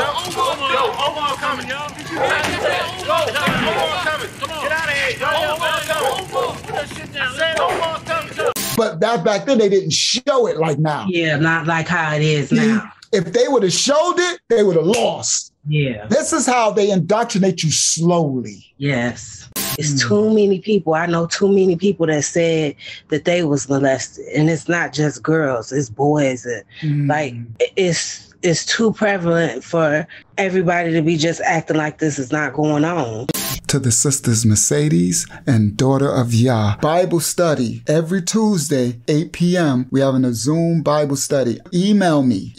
Omar coming, yo. Omar coming. Get out of here, yo. Omar coming. But back then, they didn't show it like now. Yeah, not like how it is now. If they would have showed it, they would have lost. Yeah. This is how they indoctrinate you slowly. Yes. It's too many people. I know too many people that said that they was molested. And it's not just girls, it's boys. Like, it's too prevalent for everybody to be just acting like this is not going on. To the sisters Mercedes and daughter of Yah. Bible study every Tuesday, 8 p.m. We're having a Zoom Bible study. Email me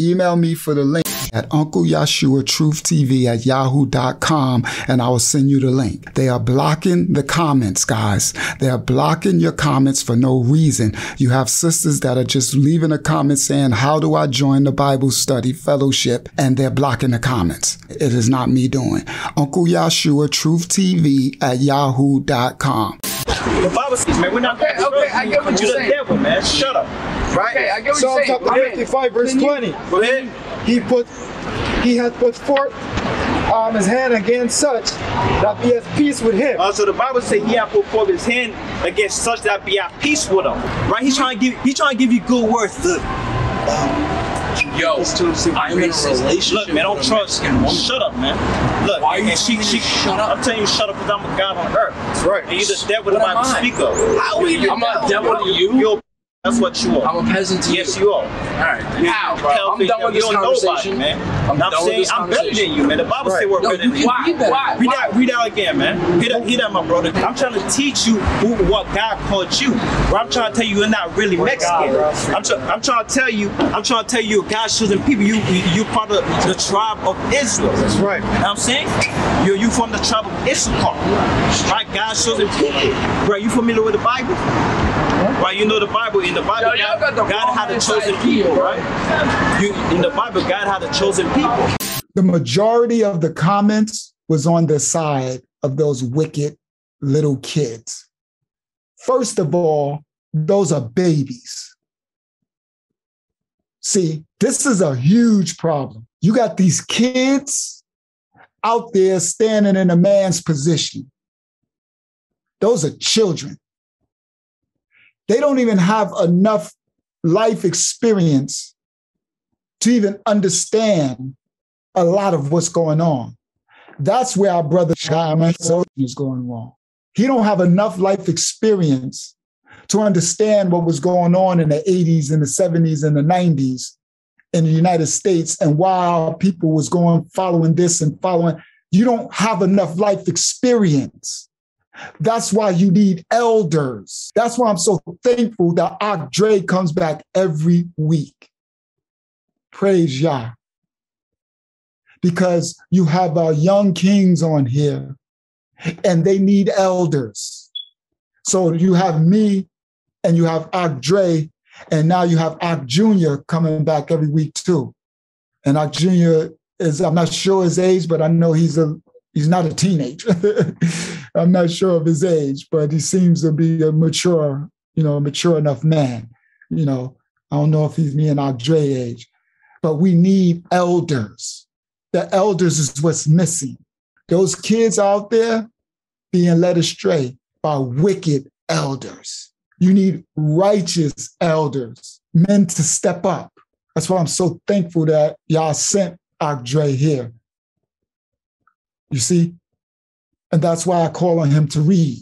for the link at UncleYahshuaTruthTV@yahoo.com and I will send you the link. They are blocking the comments, guys. They are blocking your comments for no reason. You have sisters that are just leaving a comment saying, how do I join the Bible study fellowship? And they're blocking the comments. It is not me doing. UncleYahshuaTruthTV@yahoo.com. The Bible says, man, we're not okay, I get what you're saying. You're the devil, man. Shut up. Right? Okay, I get what you're saying. Psalm 55, verse 20. Go ahead. He hath put forth his hand against such that be at peace with him. So the Bible says he hath put forth his hand against such that be at peace with him. Right? He's trying to give you good words. Yo, I'm in a relationship. Look, man, don't trust him. Shut up, man. Look, why are you shut up? I'm telling you, shut up, because I'm a God on earth. That's right. And you're the devil to my speaker. How are you? I'm not devil to you. That's what you are. I'm a peasant to you. Yes, you are. Alright. How, bro? I'm done with this conversation, man. I'm better than you, man. The Bible says we're better than you. Why? Read out again, man. Read out, my brother. I'm trying to teach you what God called you. Bro, I'm trying to tell you you're not really Mexican. I'm trying to tell you you're God's chosen people. You part of the tribe of Israel. That's right. You know what I'm saying? You from the tribe of Issachar. Right? God's chosen people. Bro, you familiar with the Bible? Right, you know the Bible. In the Bible, God had a chosen people, right? In the Bible, God had a chosen people. The majority of the comments was on the side of those wicked little kids. First of all, those are babies. See, this is a huge problem. You got these kids out there standing in a man's position. Those are children. They don't even have enough life experience to even understand a lot of what's going on. That's where our brother Shaman is going wrong. He don't have enough life experience to understand what was going on in the 80s and the 70s and the 90s in the United States and why our people was following this and following. You don't have enough life experience. That's why you need elders. That's why I'm so thankful that Dre comes back every week. Praise Yah. Because you have our young kings on here and they need elders. So you have me and you have Dre and now you have Jr. coming back every week too. And Jr. is, I'm not sure his age, but I know he's not a teenager. I'm not sure of his age, but he seems to be a mature enough man. I don't know if he's me and Dre age, but we need elders. The elders is what's missing. Those kids out there being led astray by wicked elders. You need righteous elders, men to step up. That's why I'm so thankful that y'all sent Dre here. You see? And that's why I call on him to read,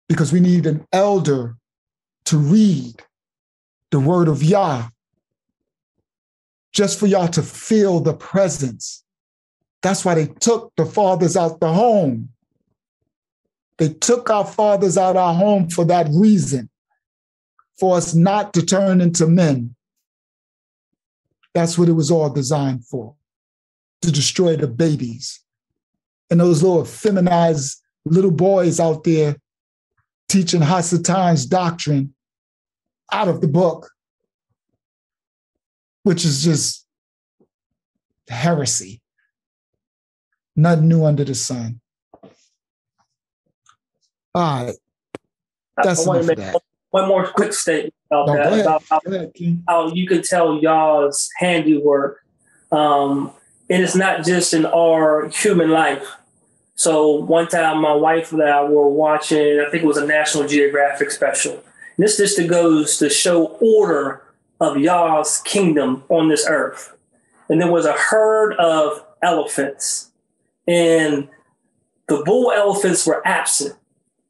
because we need an elder to read the word of Yah, just for y'all to feel the presence. That's why they took the fathers out the home. They took our fathers out our home for that reason, for us not to turn into men. That's what it was all designed for, to destroy the babies. And those little feminized little boys out there teaching Hasatan's doctrine out of the book, which is just heresy. Nothing new under the sun. All right. That's enough of that. One more quick statement about that, about how you can tell y'all's handiwork. And it's not just in our human life. So one time my wife and I were watching, I think it was a National Geographic special. And this just goes to show order of Yah's kingdom on this earth. And there was a herd of elephants, and the bull elephants were absent,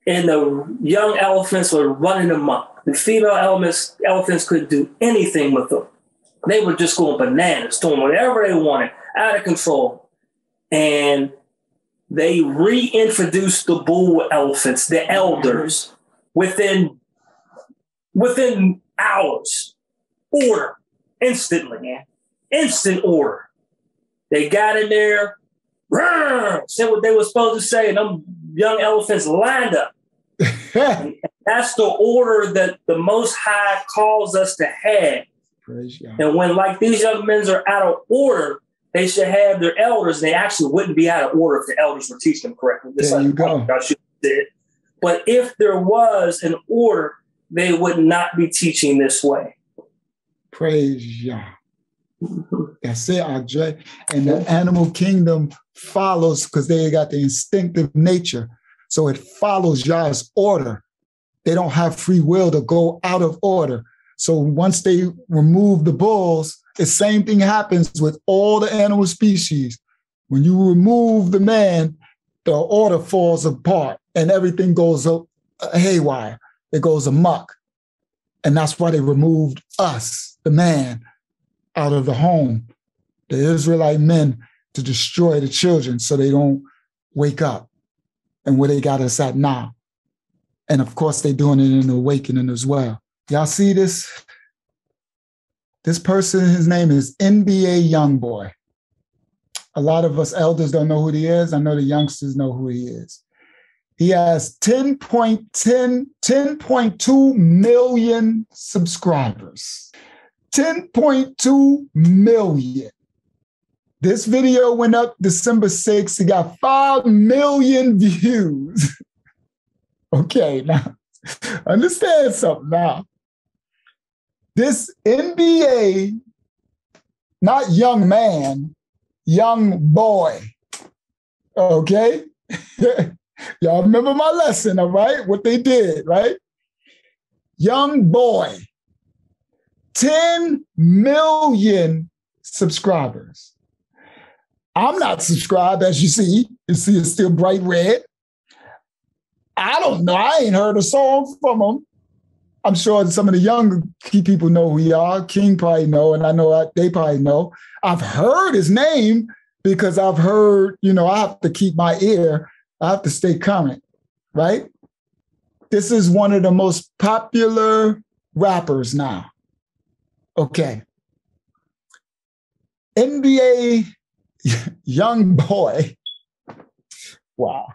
and the young elephants were running amok. The female elephants couldn't do anything with them. They were just going bananas, doing whatever they wanted, out of control. And they reintroduced the bull elephants, the elders, within hours. Order, instantly, man. Instant order. They got in there, said what they were supposed to say, and them young elephants lined up. And that's the order that the Most High calls us to have. And when like these young men are out of order, they should have their elders. They actually wouldn't be out of order if the elders were teaching them correctly. There you go. But if there was an order, they would not be teaching this way. Praise Yah. That's it, Andre. And the animal kingdom follows because they got the instinctive nature. So it follows Yah's order. They don't have free will to go out of order. So once they remove the bulls, the same thing happens with all the animal species. When you remove the man, the order falls apart and everything goes haywire. It goes amok. And that's why they removed us, the man, out of the home, the Israelite men, to destroy the children so they don't wake up. And where they got us at now. And of course, they're doing it in the awakening as well. Y'all see this? This person, his name is NBA Youngboy. A lot of us elders don't know who he is. I know the youngsters know who he is. He has 10.2 million subscribers. 10.2 million. This video went up December 6th. He got 5 million views. Okay, now, understand something now. This NBA, not young man, young boy, okay? Y'all remember my lesson, all right? What they did, right? Young boy, 10 million subscribers. I'm not subscribed, as you see. You see it's still bright red. I don't know. I ain't heard a song from him. I'm sure some of the younger key people know who he are. King probably know, and I know they probably know. I've heard his name because I've heard, I have to keep my ear. I have to stay current, right? This is one of the most popular rappers now. Okay. NBA young boy. Wow.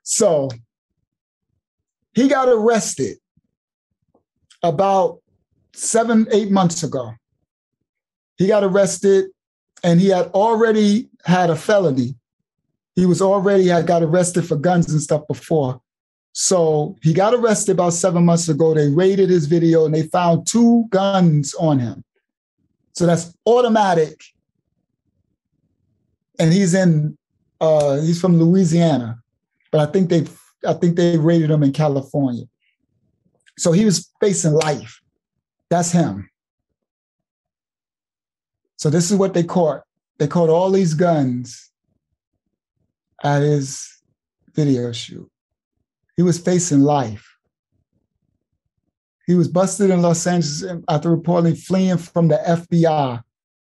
So he got arrested about 7-8 months ago. He got arrested and he had already had a felony. He got arrested for guns and stuff before. So he got arrested about 7 months ago. They raided his video and they found 2 guns on him. So that's automatic. And he's from Louisiana, but I think they raided him in California. So he was facing life. That's him. So this is what they caught. They caught all these guns at his video shoot. He was facing life. He was busted in Los Angeles after reportedly fleeing from the FBI.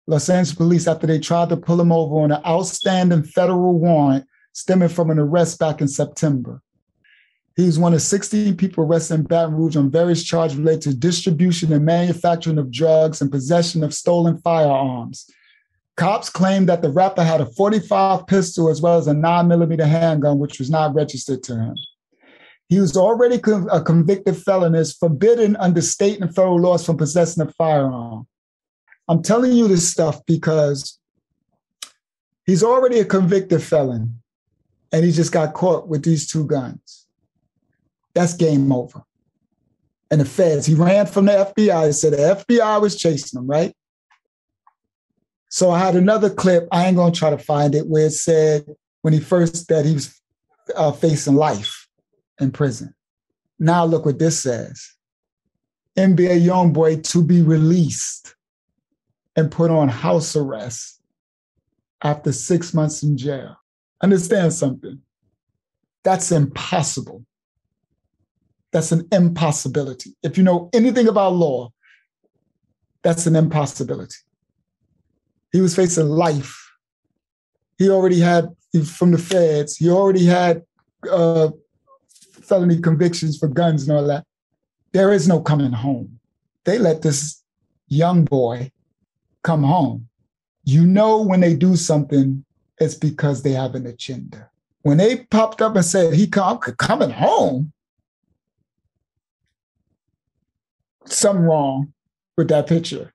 Los Angeles police after they tried to pull him over on an outstanding federal warrant stemming from an arrest back in September. He was one of 16 people arrested in Baton Rouge on various charges related to distribution and manufacturing of drugs and possession of stolen firearms. Cops claimed that the rapper had a .45 pistol as well as a 9mm handgun, which was not registered to him. He was already a convicted felon, is forbidden under state and federal laws from possessing a firearm. I'm telling you this stuff because he's already a convicted felon and he just got caught with these 2 guns. That's game over. And the feds, he ran from the FBI. He said the FBI was chasing him, right? So I had another clip. I ain't going to try to find it, where it said when he was facing life in prison. Now look what this says. NBA YoungBoy to be released and put on house arrest after 6 months in jail. Understand something. That's impossible. That's an impossibility. If you know anything about law, that's an impossibility. He was facing life. He already had, from the feds, he already had felony convictions for guns and all that. There is no coming home. They let this young boy come home. You know when they do something, it's because they have an agenda. When they popped up and said, coming home, something wrong with that picture.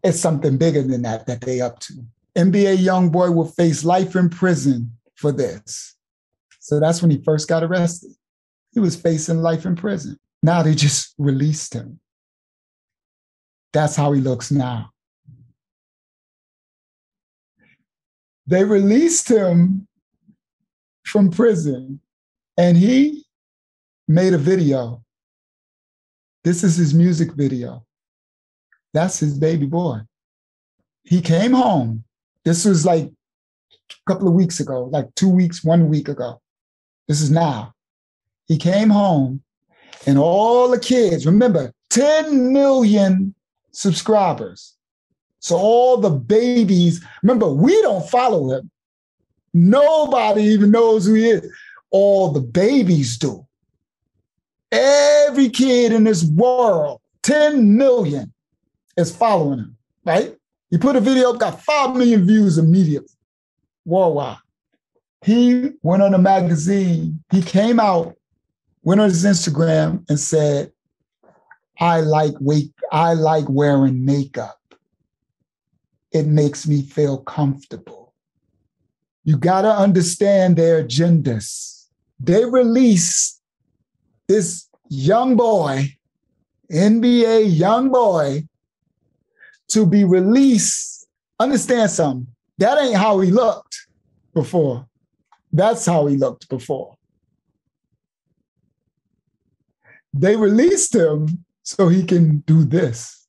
It's something bigger than that they up to. NBA YoungBoy will face life in prison for this. So that's when he first got arrested. He was facing life in prison. Now they just released him. That's how he looks now. They released him from prison and he made a video. This is his music video. That's his baby boy. He came home. This was like a couple of weeks ago, like 2 weeks, 1 week ago. This is now. He came home and all the kids, remember, 10 million subscribers. So all the babies, remember, we don't follow him. Nobody even knows who he is. All the babies do. Every kid in this world, 10 million, is following him, right? He put a video up, got 5 million views immediately, worldwide. He went on a magazine. He came out, went on his Instagram and said, I like wearing makeup. It makes me feel comfortable. You got to understand their agendas. They released this young boy, NBA young boy, to be released. Understand something. That ain't how he looked before. That's how he looked before. They released him so he can do this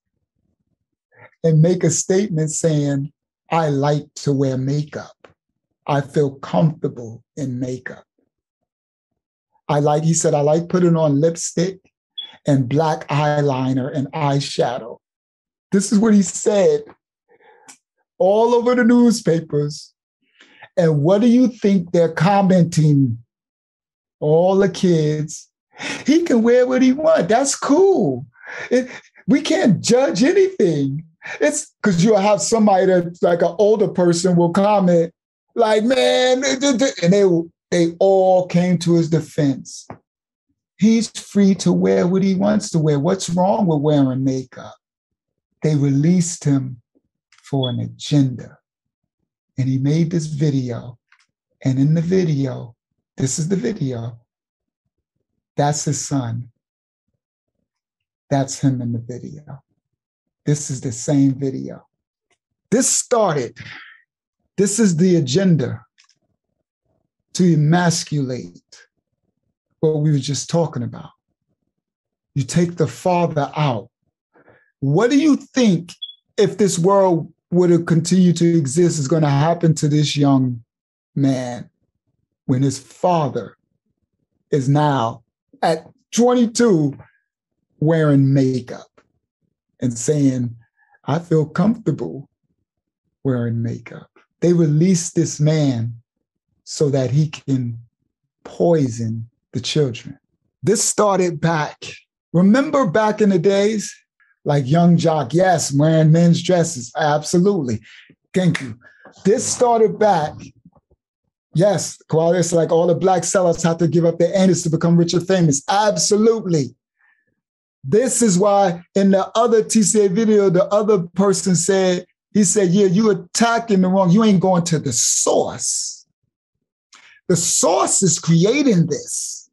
and make a statement saying, I like to wear makeup. I feel comfortable in makeup. He said, I like putting on lipstick and black eyeliner and eyeshadow. This is what he said all over the newspapers. And what do you think they're commenting? All the kids. He can wear what he wants. That's cool. We can't judge anything. It's because you'll have somebody that, like an older person, will comment like, man, and they all came to his defense. He's free to wear what he wants to wear. What's wrong with wearing makeup? They released him for an agenda. And he made this video. And in the video, this is the video. That's his son. That's him in the video. This is the same video. This is the agenda to emasculate what we were just talking about. You take the father out. What do you think, if this world would have continued to exist, is going to happen to this young man when his father is now at 22 wearing makeup and saying, I feel comfortable wearing makeup? They released this man so that he can poison the children. This started back. Remember back in the days, like Young Jock, yes, wearing men's dresses, absolutely. Thank you. This started back. Yes, it's like all the black sellers have to give up their anus to become rich and famous. Absolutely. This is why in the other TCA video, the other person said, he said, yeah, you attacking the wrong, you ain't going to the source. The source is creating this.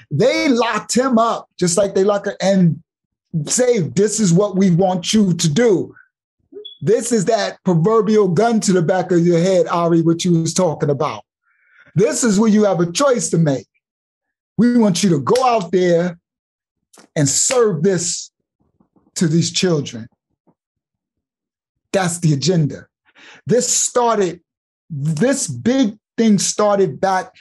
They locked him up, just like they lock her and say, this is what we want you to do. This is that proverbial gun to the back of your head, Ari, what you was talking about. This is where you have a choice to make. We want you to go out there and serve this to these children. That's the agenda. This big thing started back.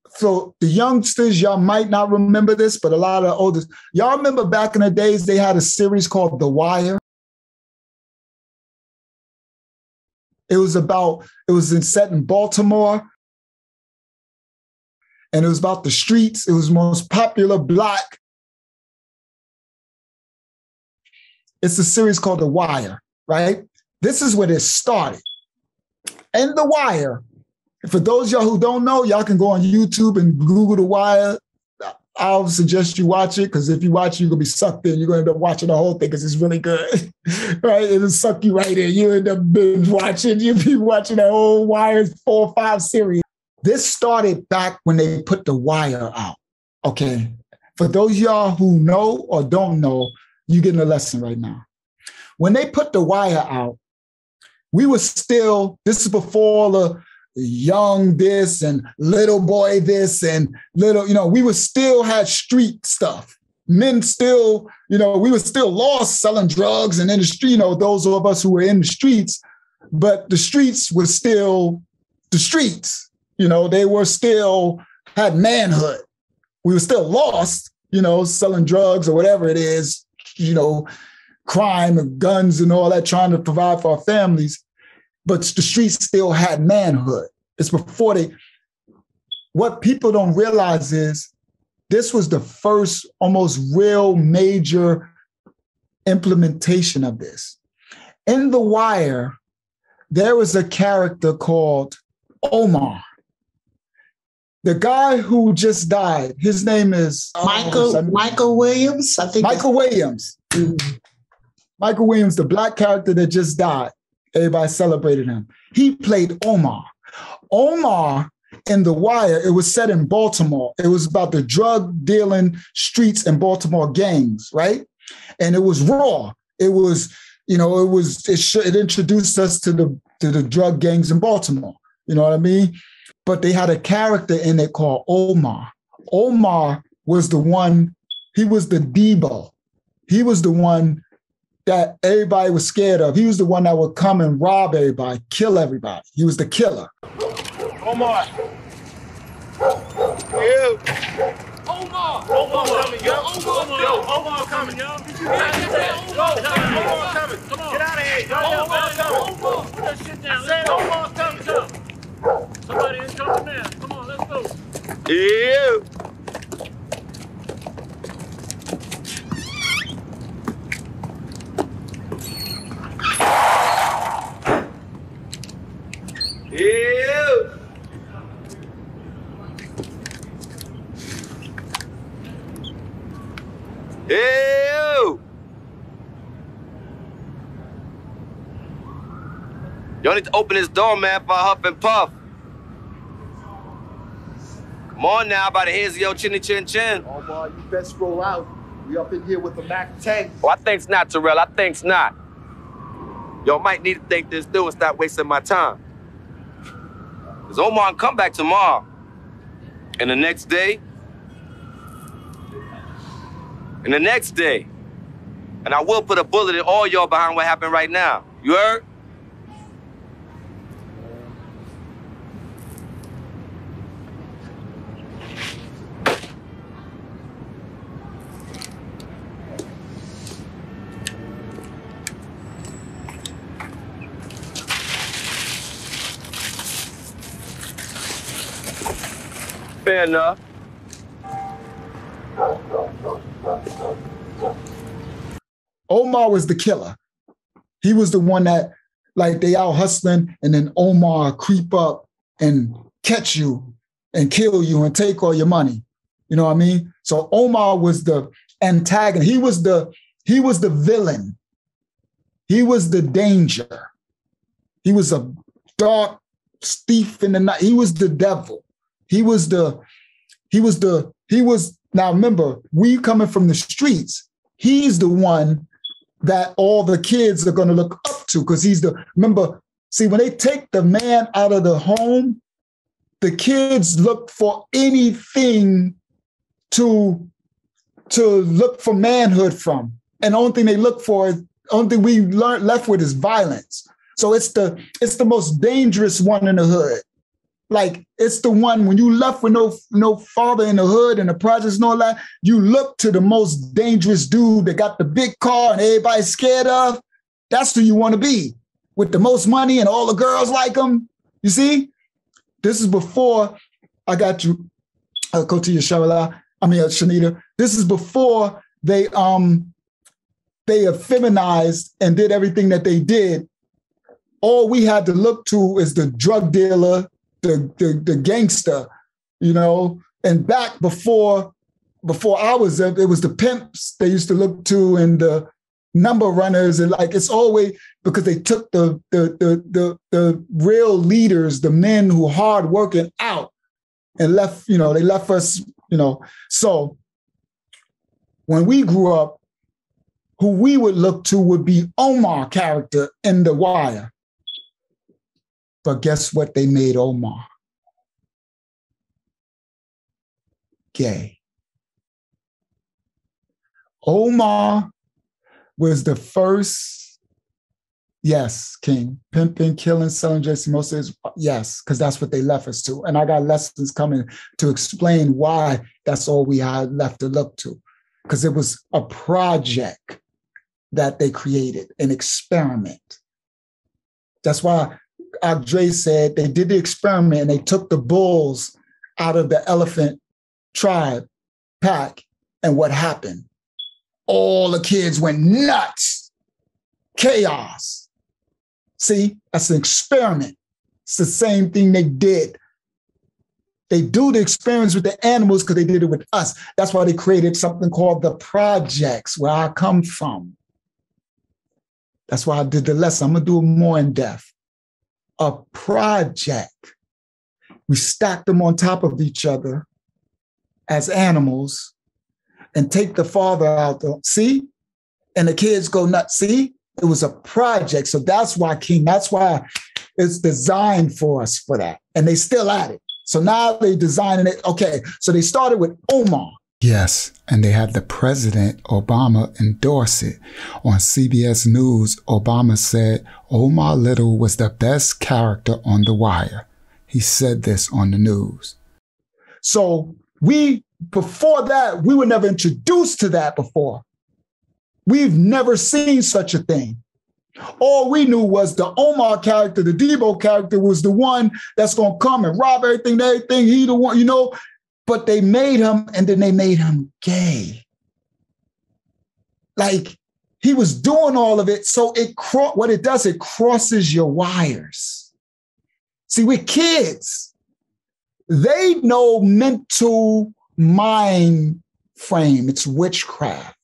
So the youngsters, y'all might not remember this, but a lot of the oldest, y'all remember back in the days, they had a series called The Wire. It was set in Baltimore. And it was about the streets. It was the most popular Black. It's a series called The Wire, right? This is where it started. And The Wire, for those of y'all who don't know, y'all can go on YouTube and Google The Wire. I'll suggest you watch it, because if you watch it, you're going to be sucked in. You're going to end up watching the whole thing because it's really good, right? It'll suck you right in. You end up binge watching. You'll be watching that whole Wire 4 or 5 series. This started back when they put The Wire out, okay? For those of y'all who know or don't know, you're getting a lesson right now. When they put The Wire out, we were still, this is before all the young this and little boy this and little, we were still had street stuff. Men still, we were still lost selling drugs and in the street, those of us who were in the streets, but the streets were still the streets. They were still had manhood. We were still lost, selling drugs or whatever it is, crime and guns and all that, trying to provide for our families. But the streets still had manhood. It's before what people don't realize is this was the first almost real major implementation of this. In The Wire, there was a character called Omar. The guy who just died, his name is Michael Williams. I think Michael Williams. Mm-hmm. Michael Williams, the Black character that just died. Everybody celebrated him. He played Omar. Omar in The Wire, it was set in Baltimore. It was about the drug dealing streets in Baltimore gangs, right? And it was raw. It was, it introduced us to the drug gangs in Baltimore. You know what I mean? But they had a character in it called Omar. Omar was the one, he was the Debo. He was the one that everybody was scared of. He was the one that would come and rob everybody, kill everybody. He was the killer. Omar. Yeah. Omar coming, yo. Omar coming, yo. Omar coming. Come on. Get out of here, yo. Omar coming. Put that shit down. I said Omar coming. Somebody is coming now. Come on, let's go. Yeah. Yeah. Ew! Y'all need to open this door, man, for huff and puff. Come on now, by the heads of your chinny chin chin. Oh, boy, you best roll out. We up in here with the Mac 10. Oh, I think's not, Terrell. I think's not. Y'all might need to think this through and stop wasting my time. Because Omar come back tomorrow. And the next day. And the next day. And I will put a bullet in all y'all behind what happened right now. You heard? Fair enough. Omar was the killer. He was the one that, like, they out hustling, and then Omar creep up and catch you and kill you and take all your money. You know what I mean? So Omar was the antagonist. He was the villain. He was the danger. He was a dark thief in the night. He was the devil. Now remember, we coming from the streets. He's the one that all the kids are going to look up to, because remember, see, when they take the man out of the home, the kids look for anything to look for manhood from. And the only thing they look for, the only thing we left with is violence. So it's the most dangerous one in the hood. Like, it's the one when you left with no father in the hood and the projects and all that, you look to the most dangerous dude that got the big car and everybody's scared of. That's who you want to be, with the most money and all the girls like him. You see? This is before I got you, Shanita. This is before they effeminized and did everything that they did. All we had to look to is the drug dealer, the gangster, and back before I was there, it was the pimps they used to look to, and the number runners, and like, it's always because they took the real leaders, the men who hard working out, and left, they left us, So when we grew up, who we would look to would be Omar character in The Wire. But guess what they made Omar? Gay. Omar was the first, yes, king, pimping, killing, selling, Jesse Moses, yes, because that's what they left us to. And I got lessons coming to explain why that's all we had left to look to. Because it was a project that they created, an experiment. That's why Andre said they did the experiment and they took the bulls out of the elephant tribe pack. And what happened? All the kids went nuts. Chaos. See, that's an experiment. It's the same thing they did. They do the experiments with the animals because they did it with us. That's why they created something called the projects, where I come from. That's why I did the lesson. I'm going to do it more in depth. A project. We stack them on top of each other as animals and take the father out. See? And the kids go nuts. See? It was a project. So that's why that's why it's designed for us for that. And they still at it. So now they designing it. Okay. So they started with Omar. Yes, and they had the president, Obama, endorse it. On CBS News, Obama said Omar Little was the best character on The Wire. He said this on the news. So before that, we were never introduced to that before. We've never seen such a thing. All we knew was the Omar character, the Debo character, was the one that's going to come and rob everything. He the one, But they made him, and then they made him gay. Like, he was doing all of it, so what it does, it crosses your wires. See, we're kids. They know mental mind frame. It's witchcraft.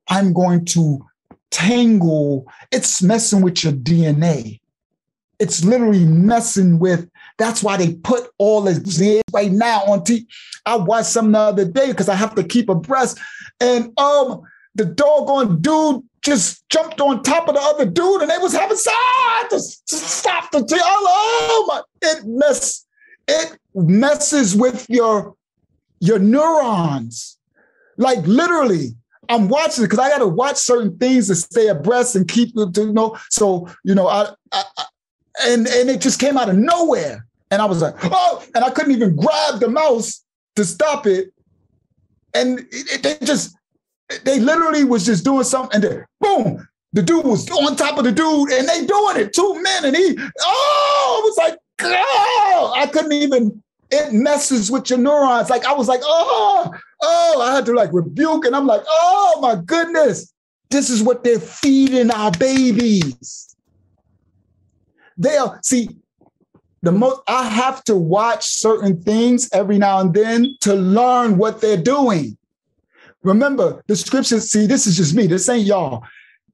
I'm going to tangle. It's messing with your DNA. It's literally messing with. That's why they put all this right now on TV. I watched some the other day because I have to keep abreast. And the doggone dude just jumped on top of the other dude and they was having sex. To stop the TV. Oh my! It messes with your neurons. Like, literally, I'm watching it because I got to watch certain things to stay abreast and keep and it just came out of nowhere. And I was like, oh, and I couldn't even grab the mouse to stop it. And they literally was just doing something. And then, boom, the dude was on top of the dude and they doing it, 2 men. And I was like, oh, I couldn't even, it messes with your neurons. Like, I was like, I had to like rebuke. And I'm like, oh my goodness, this is what they're feeding our babies. I have to watch certain things every now and then to learn what they're doing. Remember, the scriptures, see, this is just me. This ain't y'all.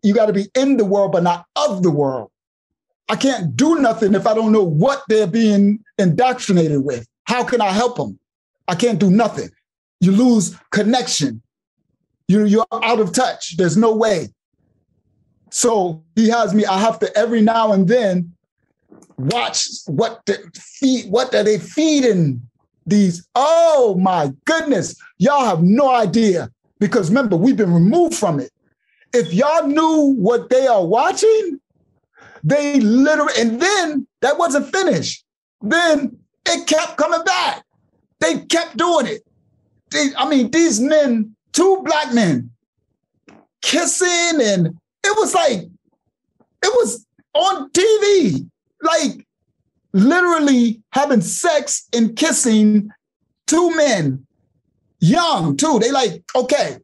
You got to be in the world, but not of the world. I can't do nothing if I don't know what they're being indoctrinated with. How can I help them? I can't do nothing. You lose connection. You're out of touch. There's no way. So he has me, I have to every now and then watch what are they feeding these. Oh my goodness. Y'all have no idea. Because remember, we've been removed from it. If y'all knew what they are watching, they literally, and then that wasn't finished. Then it kept coming back. They kept doing it. These men, 2 black men, kissing, and it was on TV, like literally having sex and kissing, 2 men, young too. They like, okay,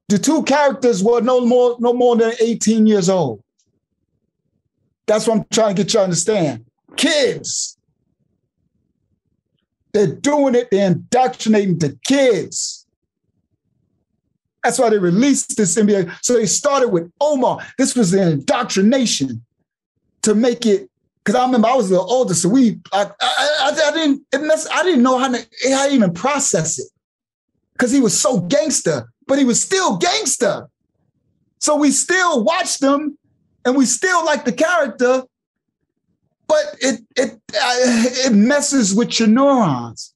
the 2 characters were no more than 18 years old. That's what I'm trying to get you to understand. Kids. They're doing it, they're indoctrinating the kids. That's why they released this NBA. So they started with Omar. This was the indoctrination to make it, because I remember I was a little older, so I didn't know how to even process it. Because he was so gangster, but he was still gangster. So we still watched him and we still like the character, but it messes with your neurons.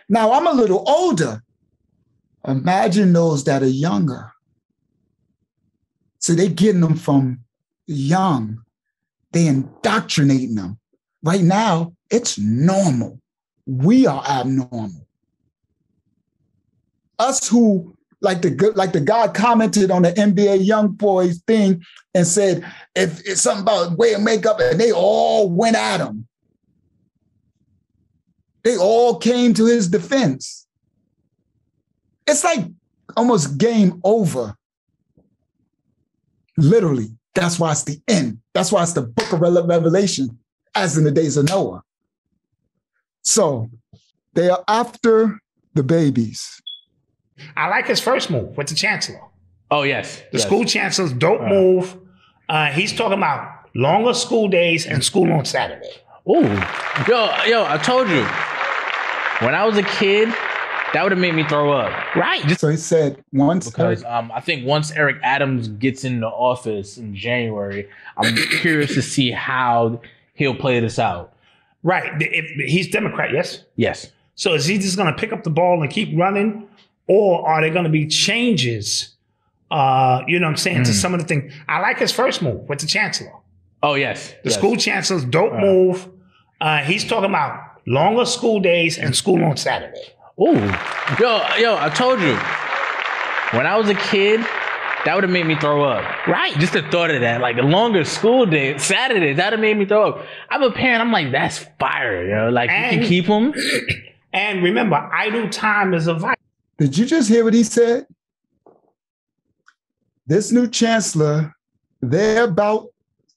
Now I'm a little older. Imagine those that are younger. So they're getting them from young. They indoctrinating them. Right now, it's normal. We are abnormal. Us who, like the guy commented on the NBA young boys thing and said, if it's something about way of makeup, and they all went at him. They all came to his defense. It's like almost game over. Literally. That's why it's the end. That's why it's the book of Revelation, as in the days of Noah. So they are after the babies. I like his first move with the chancellor. Oh, yes. The school chancellor's dope move. He's talking about longer school days and school on Saturday. Ooh. Yo, I told you. When I was a kid, that would have made me throw up. Right. So he said once. Because I think once Eric Adams gets in the office in January, I'm curious to see how he'll play this out. Right. He's Democrat, yes? Yes. So is he just going to pick up the ball and keep running? Or are there going to be changes, you know what I'm saying, to some of the things? I like his first move with the chancellor. Oh, yes. The school chancellor's dope move. He's talking about longer school days and school on Saturday. Ooh. Yo, I told you. When I was a kid, that would have made me throw up. Right. Just the thought of that. Like a longer school day, Saturdays, that would have made me throw up. I'm a parent. I'm like, that's fire, yo. Like, you can keep them. And remember, idle time is a vice. Did you just hear what he said? This new chancellor, they're about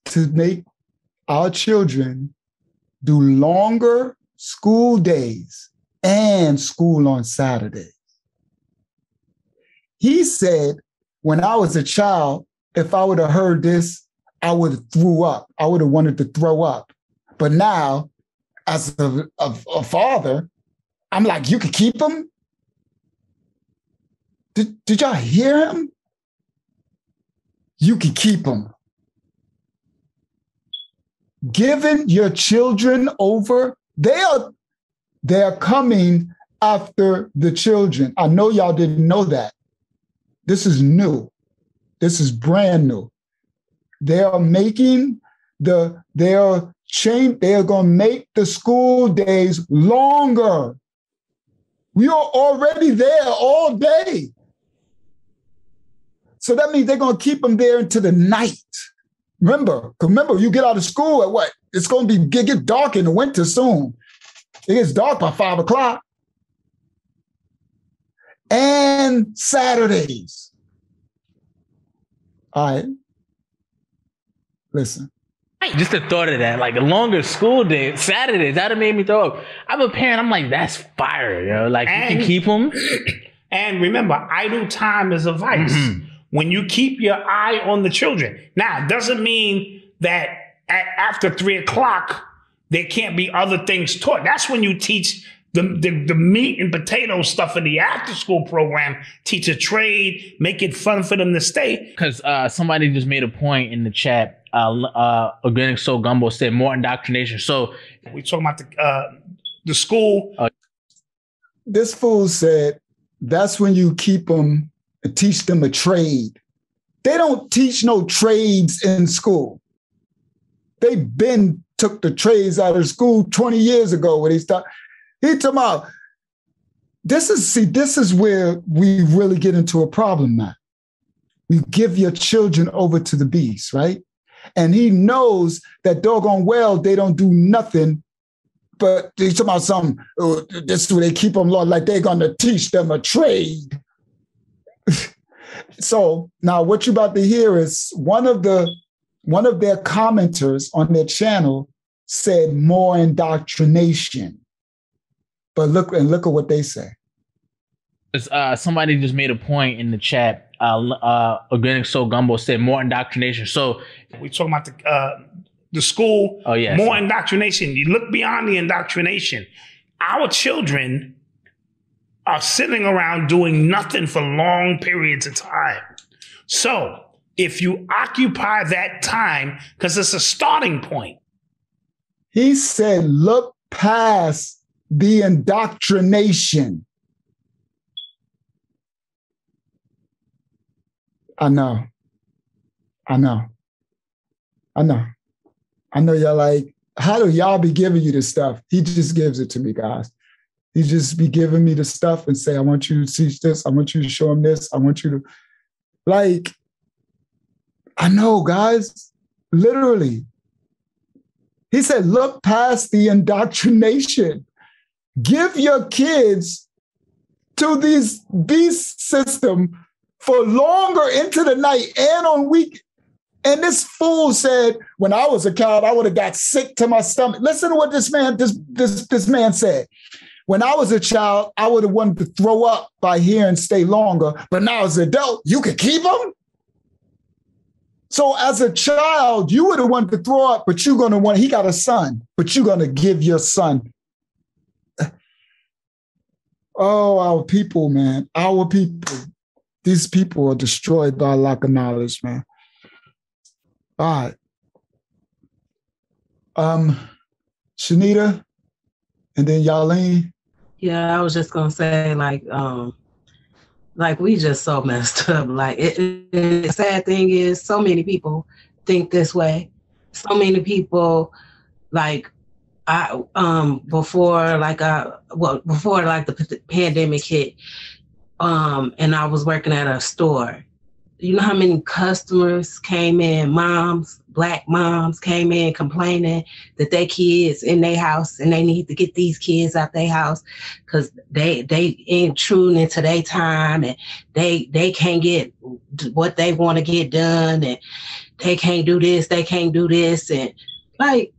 to make our children do longer school days and school on Saturdays. He said, when I was a child, if I would have heard this, I would have threw up. I would have wanted to throw up. But now, as a father, I'm like, you can keep them? Did y'all hear him? You can keep them. Giving your children over, they are coming after the children. I know y'all didn't know that. This is new. This is brand new. They are making they are going to make the school days longer. We are already there all day. So that means they're going to keep them there until the night. Remember, you get out of school at what? It's going to get dark in the winter soon. It gets dark by 5 o'clock. And Saturdays. All right. Listen. Just the thought of that, like a longer school day, Saturdays, that would have made me throw up. I'm a parent. I'm like, that's fire, yo. Like, you can keep them. And remember, idle time is a vice. Mm-hmm. When you keep your eye on the children. Now, it doesn't mean that after 3 o'clock, there can't be other things taught. That's when you teach the meat and potato stuff in the after school program, teach a trade, make it fun for them to stay. Because somebody just made a point in the chat. Organic Soul Gumbo said more indoctrination. So we talking about the school. This fool said that's when you keep them and teach them a trade. They don't teach no trades in school. They been took the trades out of school 20 years ago when he talking about, this is where we really get into a problem now. You give your children over to the beast, right? And he knows that doggone well they don't do nothing, but he's talking about something, this is where they keep them, Lord, like they're going to teach them a trade. So now what you're about to hear is one of their commenters on their channel said more indoctrination. But look at what they say. Somebody just made a point in the chat. Organic Soul Gumbo said more indoctrination. So we talking about the school. Oh yeah, more indoctrination. You look beyond the indoctrination. Our children are sitting around doing nothing for long periods of time. So if you occupy that time, because it's a starting point. He said, look past the indoctrination. I know y'all like, how do y'all be giving you this stuff? He just gives it to me, guys. He just be giving me the stuff and say, I want you to teach this. I want you to show him this. I want you to, like, I know, guys, literally. He said, look past the indoctrination. Give your kids to these beast system for longer into the night and on week. And this fool said, when I was a child, I would have got sick to my stomach. Listen to what this man said. When I was a child, I would have wanted to throw up by here and stay longer. But now as an adult, you can keep them? So as a child, you would have wanted to throw up, but you're going to want, he got a son, but you're going to give your son. Oh, our people, man, our people. These people are destroyed by a lack of knowledge, man. All right. Shanita, and then Yarlene. Yeah, I was just gonna say, like we just so messed up. Like the sad thing is, so many people think this way. So many people, like before the pandemic hit, and I was working at a store. You know how many customers came in, Black moms came in complaining that their kids in their house and they need to get these kids out their house because they intruding into their time and they can't get what they want to get done and they can't do this, and like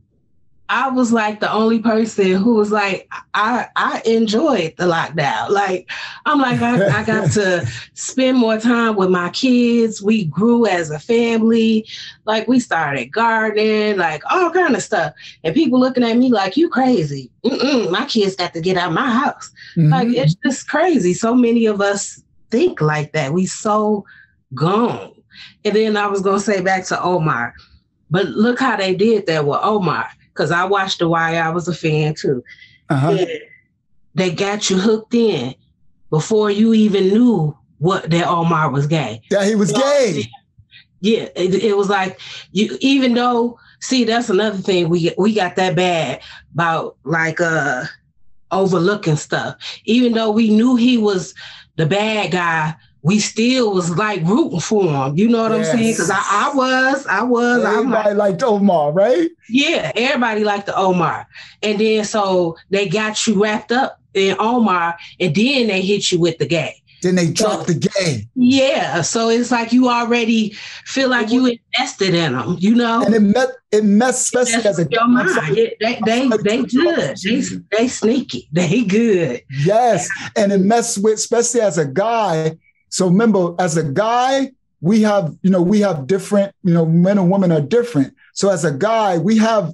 I was like the only person who was like, I enjoyed the lockdown. Like, I'm like, I got to spend more time with my kids. We grew as a family. Like, we started gardening, like all kind of stuff. And people looking at me like, you crazy. My kids got to get out of my house. Mm-hmm. Like, it's just crazy. So many of us think like that. We so gone. And then I was going to say back to Omar. But look how they did that with Omar. Because I watched The Wire, I was a fan too. Uh-huh. They got you hooked in before you even knew that Omar was gay. Yeah, he was gay. Yeah, it was like, you. Even though, see, that's another thing we got that bad about, like overlooking stuff. Even though we knew he was the bad guy, we still was like rooting for him. You know what I'm saying? Because I was. Everybody liked Omar, right? Yeah, everybody liked the Omar. And then so they got you wrapped up in Omar, and then they hit you with the gay. Then they dropped the gay. Yeah, so it's like you already feel like you invested in them, you know? And it messed, especially as a your mind. They good. They sneaky. They good. Yes, and it messed with, especially as a guy. So remember, as a guy, we have different, men and women are different. So as a guy, we have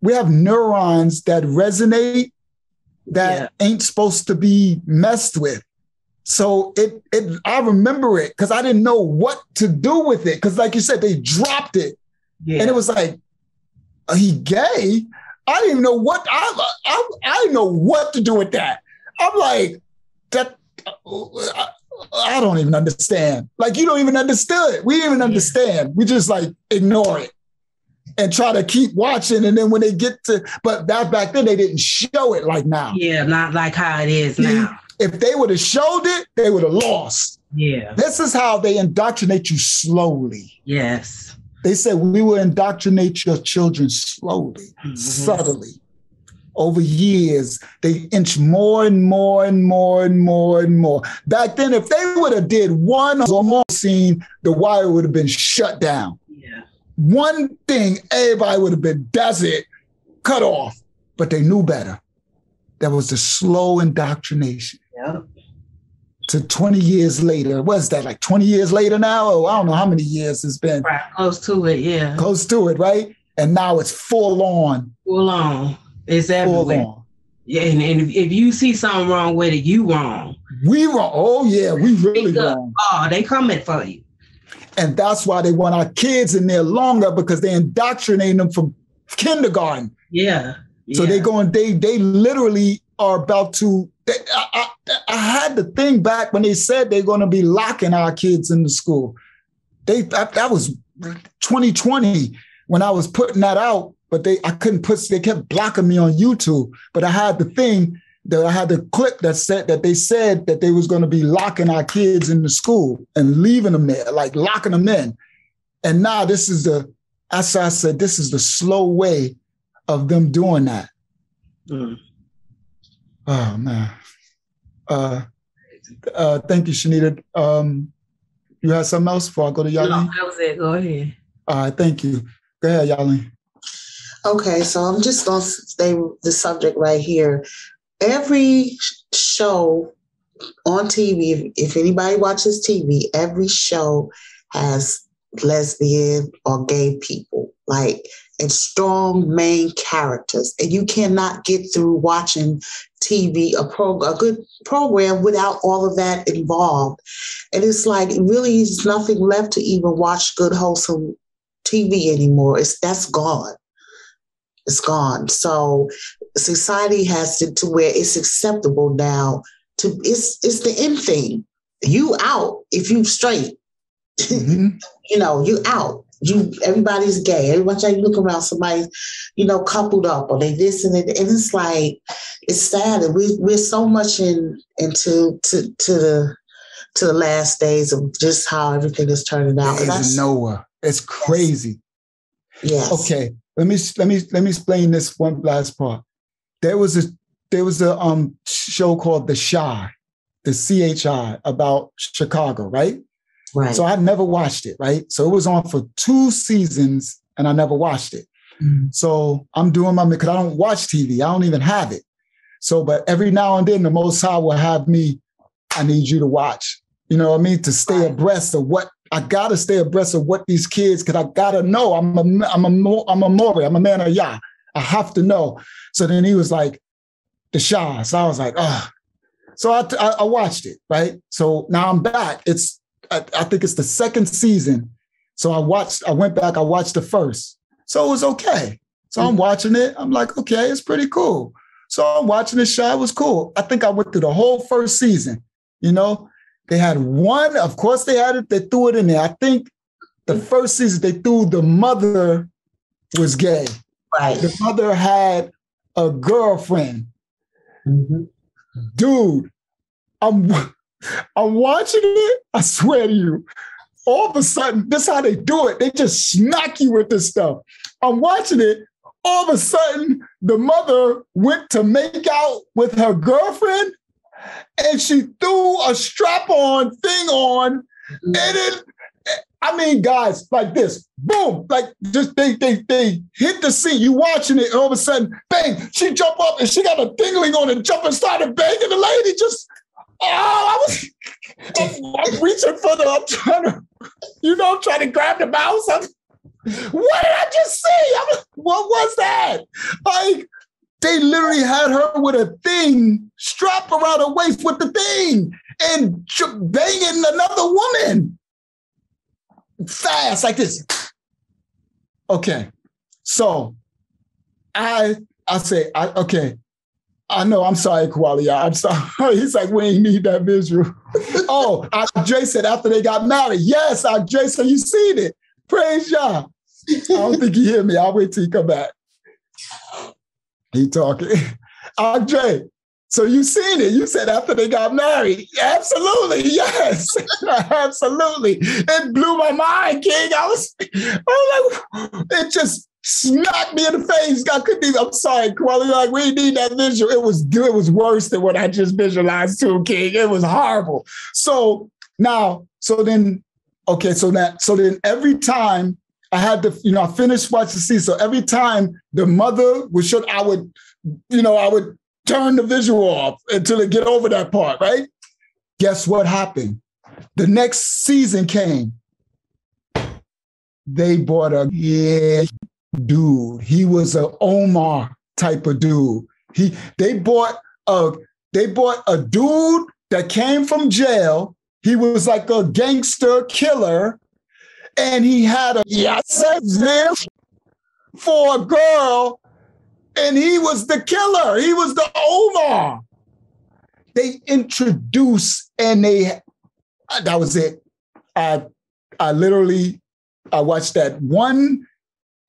neurons that resonate that ain't supposed to be messed with. So I remember it because I didn't know what to do with it. Because like you said, they dropped it. Yeah. And it was like, he gay? I didn't even know what, I didn't know what to do with that. I'm like, that, I don't even understand. Like, you don't even understand. We didn't even understand. We just like ignore it and try to keep watching. And then when they get to, but back then they didn't show it like now. Yeah, not like how it is now. If they would have showed it, they would have lost. Yeah. This is how they indoctrinate you slowly. Yes. They said we will indoctrinate your children slowly, subtly. Over years, they inch more and more and more and more and more. Back then, if they would have did one or more scene, the wire would have been shut down. Yeah. One thing, everybody would have been, that's it, cut off. But they knew better. That was the slow indoctrination. Yeah. To 20 years later. What's that, like 20 years later now? Oh, I don't know how many years it's been. Right, close to it, yeah. Close to it, right? And now it's full on. Full on. It's everywhere. Full on. Yeah, and if you see something wrong with it, you wrong. We wrong. Oh, yeah, we really wrong. Oh, they coming for you. And that's why they want our kids in there longer, because they indoctrinate them from kindergarten. Yeah. So they literally are about to, I had the thing back when they said they're going to be locking our kids in the school. That was 2020 when I was putting that out, but they kept blocking me on YouTube. But I had the thing that I had the clip that said that they said that they was going to be locking our kids in the school and leaving them there, like locking them in. And now this is as I said, this is the slow way of them doing that. Mm. Oh man. Thank you, Shanita. You had something else before I go to Yaleen? No, that was it. Go ahead. All right, thank you. Go ahead, Yaleen. Okay, so I'm just going to stay with the subject right here. Every show on TV, if anybody watches TV, every show has lesbian or gay people, like, and strong main characters. And you cannot get through watching TV, a good program, without all of that involved. And it's like, really is nothing left to even watch good, wholesome TV anymore. That's gone. It's gone. So society has to where it's acceptable now it's the end thing. You out if you straight. Mm-hmm. You out. Everybody's gay. Every time you look around, somebody's, coupled up, or they this and it, and it's like, it's sad. And we're so much into the last days of just how everything is turning out. Days of Noah. It's crazy. Yes. Okay. Let me explain this one last part. There was a show called The Chi, the CHI, about Chicago, right? Right. So I never watched it, right? So it was on for 2 seasons and I never watched it. Mm-hmm. So I'm doing because I don't watch TV. I don't even have it. So, but every now and then the Most High will have me, I need you to watch, you know what I mean? To stay abreast of what, I gotta stay abreast of what these kids, because I gotta know. I'm a Mori, I'm a man of Yah. I have to know. So then he was like, The Chi. So I was like, So I watched it, right? So now I'm back. I think it's the 2nd season. So I went back, I watched the first. So it was okay. So I'm watching it. I'm like, okay, it's pretty cool. So I'm watching The Chi. It was cool. I think I went through the whole 1st season, They had one, of course they had it, they threw it in there. I think the 1st season they threw the mother was gay. Right. The mother had a girlfriend. Mm-hmm. Dude, I'm watching it, I swear to you, all of a sudden, this is how they do it. They just smack you with this stuff. I'm watching it, all of a sudden, the mother went to make out with her girlfriend, and she threw a strap-on thing on, and then, guys, like this, boom, like just they hit the scene. You watching it, and all of a sudden, bang, she jumped up and she got a dingling on and jumped and started banging the lady. I'm reaching for I'm trying to grab the mouse. What did I just see? What was that? Like, They literally had her with a thing strapped around her waist with the thing and banging another woman fast like this. Okay, so I say, okay, I know, I'm sorry, Qualia, I'm sorry. He's like, we ain't need that visual. Oh, Andre said after they got married. Yes, Andre, so you seen it. Praise y'all. I don't think he hear me. I'll wait till he come back. He talking. Andre, so you seen it. You said after they got married. Absolutely, yes. Absolutely. It blew my mind, King. I was like, it just smacked me in the face. I couldn't even, I'm sorry, Kweli, like, we need that visual. It was worse than what I just visualized too, King. It was horrible. So then every time I had to, I finished watching the scene. So every time the mother would show, I would turn the visual off until it get over that part, right? Guess what happened? The next season came. They bought a dude. He was an Omar type of dude. They bought a dude that came from jail. He was like a gangster killer, and he had a for a girl, and he was the killer. He was the Omar. They introduced, and that was it. I watched that one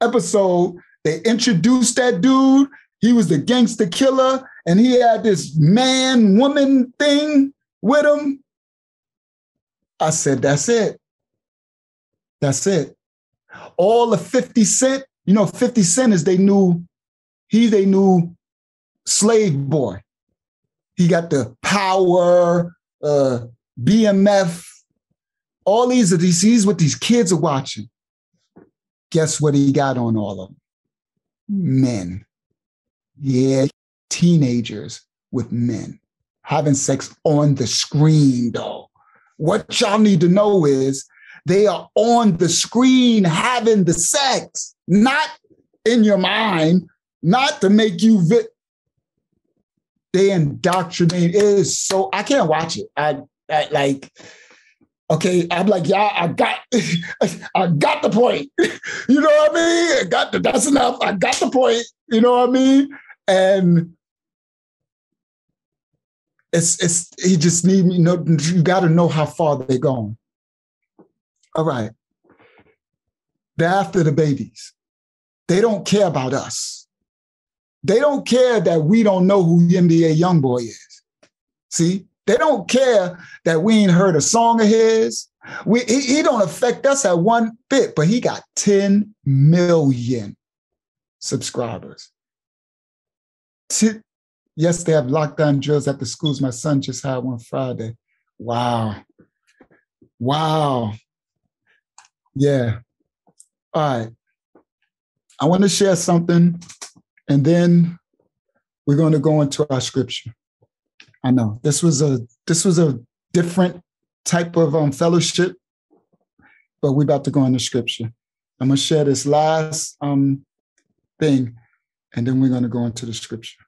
episode. They introduced that dude. He was the gangster killer, and he had this man-woman thing with him. I said, that's it. That's it. All the 50 Cent, 50 Cent is they new slave boy. He got the power, BMF, all these are these what these kids are watching. Guess what he got on all of them? Men. Yeah, teenagers with men. Having sex on the screen, though. What y'all need to know is they are on the screen having the sex, not in your mind, not to make you they indoctrinate. It is so, I can't watch it. Okay, I'm like, yeah, I got the point. You know what I mean? That's enough. I got the point. You know what I mean? And he just need me. You got to know how far they're going. All right. They're after the babies. They don't care about us. They don't care that we don't know who NBA Youngboy is. See? They don't care that we ain't heard a song of his. He don't affect us at one bit, but he got 10 million subscribers. Yes, they have lockdown drills at the schools. My son just had one Friday. Wow. Yeah. All right. I want to share something, and then we're going to go into our scripture. I know this was a different type of fellowship, but we're about to go into scripture. I'm going to share this last thing, and then we're going to go into the scripture.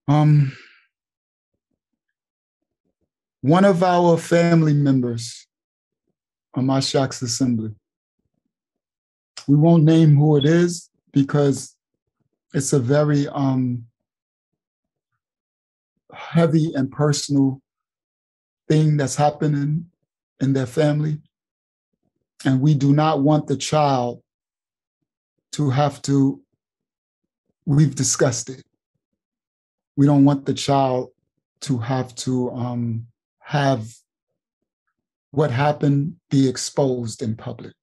One of our family members on Mashiach's assembly, we won't name who it is because it's a very heavy and personal thing that's happening in their family. And we do not want the child to have to, we've discussed it. We don't want the child to have to have what happened be exposed in public.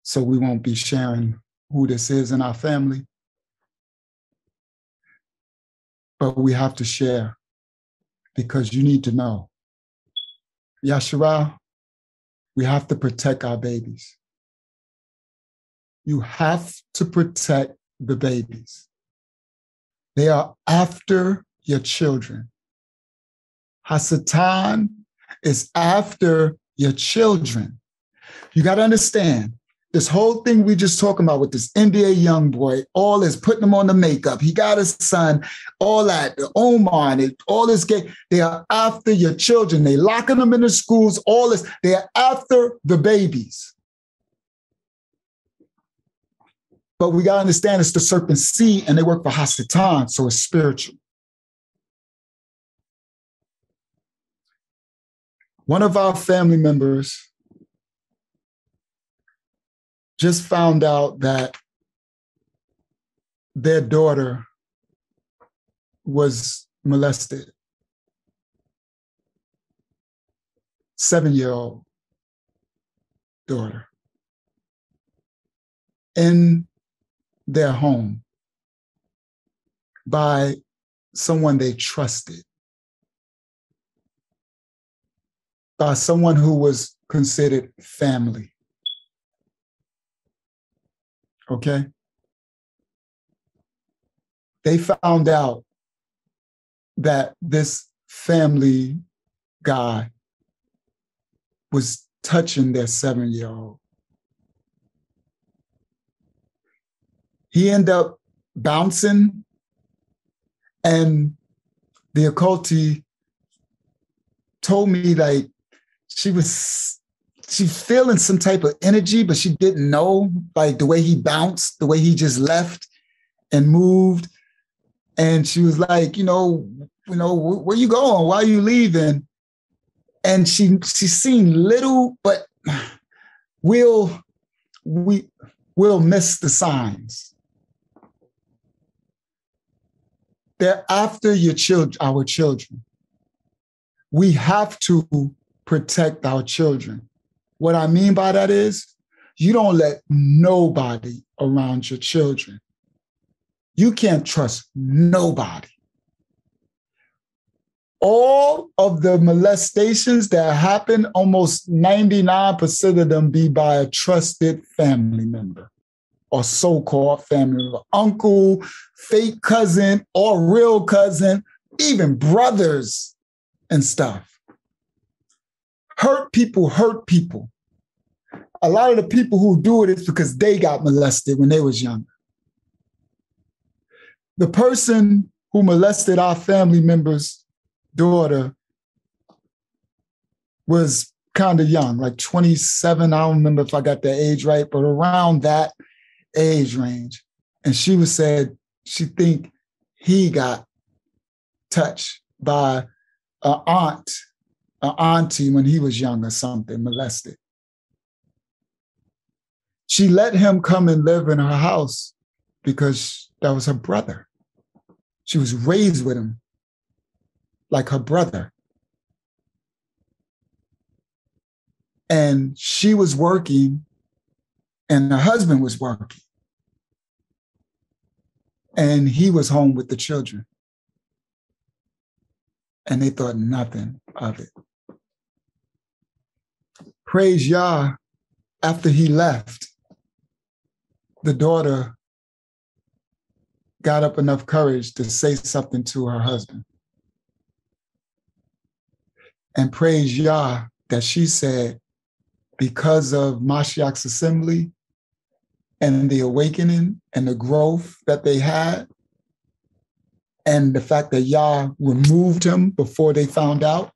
So we won't be sharing who this is in our family. But we have to share because you need to know. Yashara, we have to protect our babies. You have to protect the babies. They are after your children. Hasatan is after your children. You got to understand, This whole thing we just talking about with this NBA young boy, all is putting him on the makeup. He got his son, all that, the Omar, all this gay. They are after your children. They locking them in the schools, all this. They are after the babies. But we got to understand it's the serpent seed and they work for Hasatan, so it's spiritual. One of our family members just found out that their daughter was molested. 7-year-old daughter. In their home by someone they trusted, by someone who was considered family. Okay? They found out that this family guy was touching their 7-year-old. He ended up bouncing, and the occulty told me like she feeling some type of energy, but she didn't know, like the way he bounced, the way he just left and moved. And she was like, where you going? Why are you leaving? And she seen little, but we'll miss the signs. They're after our children. We have to protect our children. What I mean by that is you don't let nobody around your children. You can't trust nobody. All of the molestations that happen, almost 99% of them be by a trusted family member or so-called family member, uncle, fake cousin, or real cousin, even brothers and stuff. Hurt people. A lot of the people who do it is because they got molested when they was younger. The person who molested our family member's daughter was kind of young, like 27. I don't remember if I got the age right, but around that age range. And she said she think he got touched by an auntie when he was young or something, molested. She let him come and live in her house because that was her brother. She was raised with him like her brother. And she was working and her husband was working. And he was home with the children. And they thought nothing of it. Praise Yah, after he left, the daughter got up enough courage to say something to her husband. And praise Yah that she said, because of Mashiach's assembly and the awakening and the growth that they had, and the fact that Yah removed him before they found out,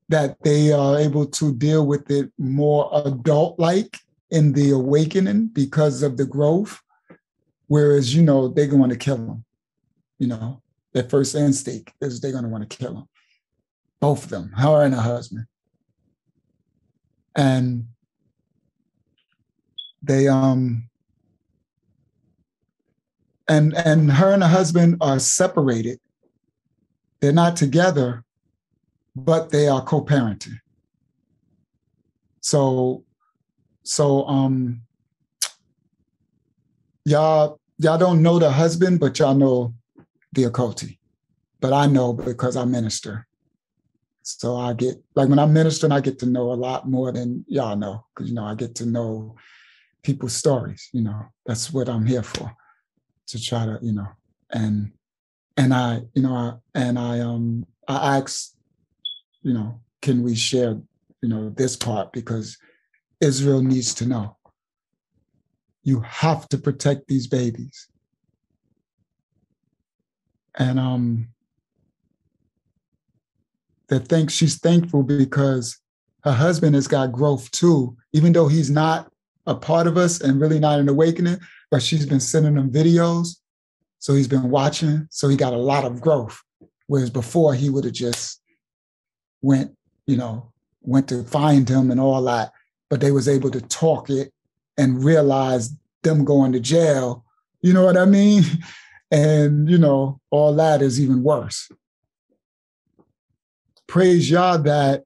that they are able to deal with it more adult-like in the awakening because of the growth. Whereas, they're going to kill him. Their first instinct is they're going to want to kill him. Both of them, her and her husband. And they, and her and her husband are separated. They're not together, but they are co-parenting. So y'all don't know the husband, but y'all know the occulty. But I know because I minister. So I get, like when I'm ministering, I get to know a lot more than y'all know. Because, I get to know people's stories, That's what I'm here for. To try to, and I asked, can we share, this part? Because Israel needs to know. You have to protect these babies. And she's thankful because her husband has got growth too, even though he's not a part of us and really not an awakening, but she's been sending him videos. So he's been watching. So he got a lot of growth. Whereas before he would have just went to find him and all that, but they was able to talk it and realize them going to jail. You know what I mean? And, all that is even worse. Praise Yah that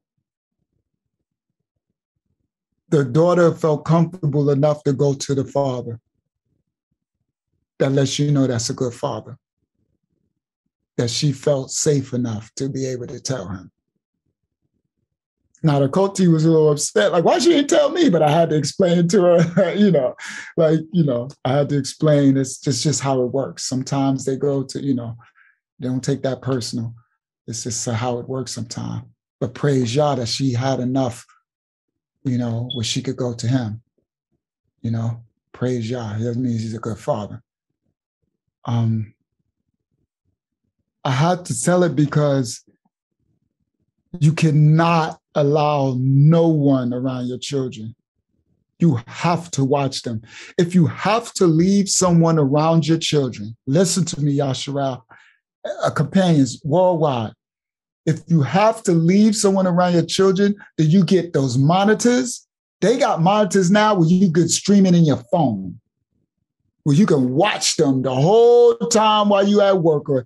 the daughter felt comfortable enough to go to the father. That lets you know that's a good father. That she felt safe enough to be able to tell him. Now, the Koti was a little upset, like, why she didn't tell me? But I had to explain to her, I had to explain it's just how it works. Sometimes they go to, they don't take that personal. It's just how it works sometimes. But praise Yah that she had enough, where she could go to him. Praise Yah. That means he's a good father. I had to tell it because you cannot allow no one around your children. You have to watch them. If you have to leave someone around your children, listen to me, Yasharal, companions worldwide. If you have to leave someone around your children, then you get those monitors. They got monitors now where you could stream it in your phone, where you can watch them the whole time while you at work. Or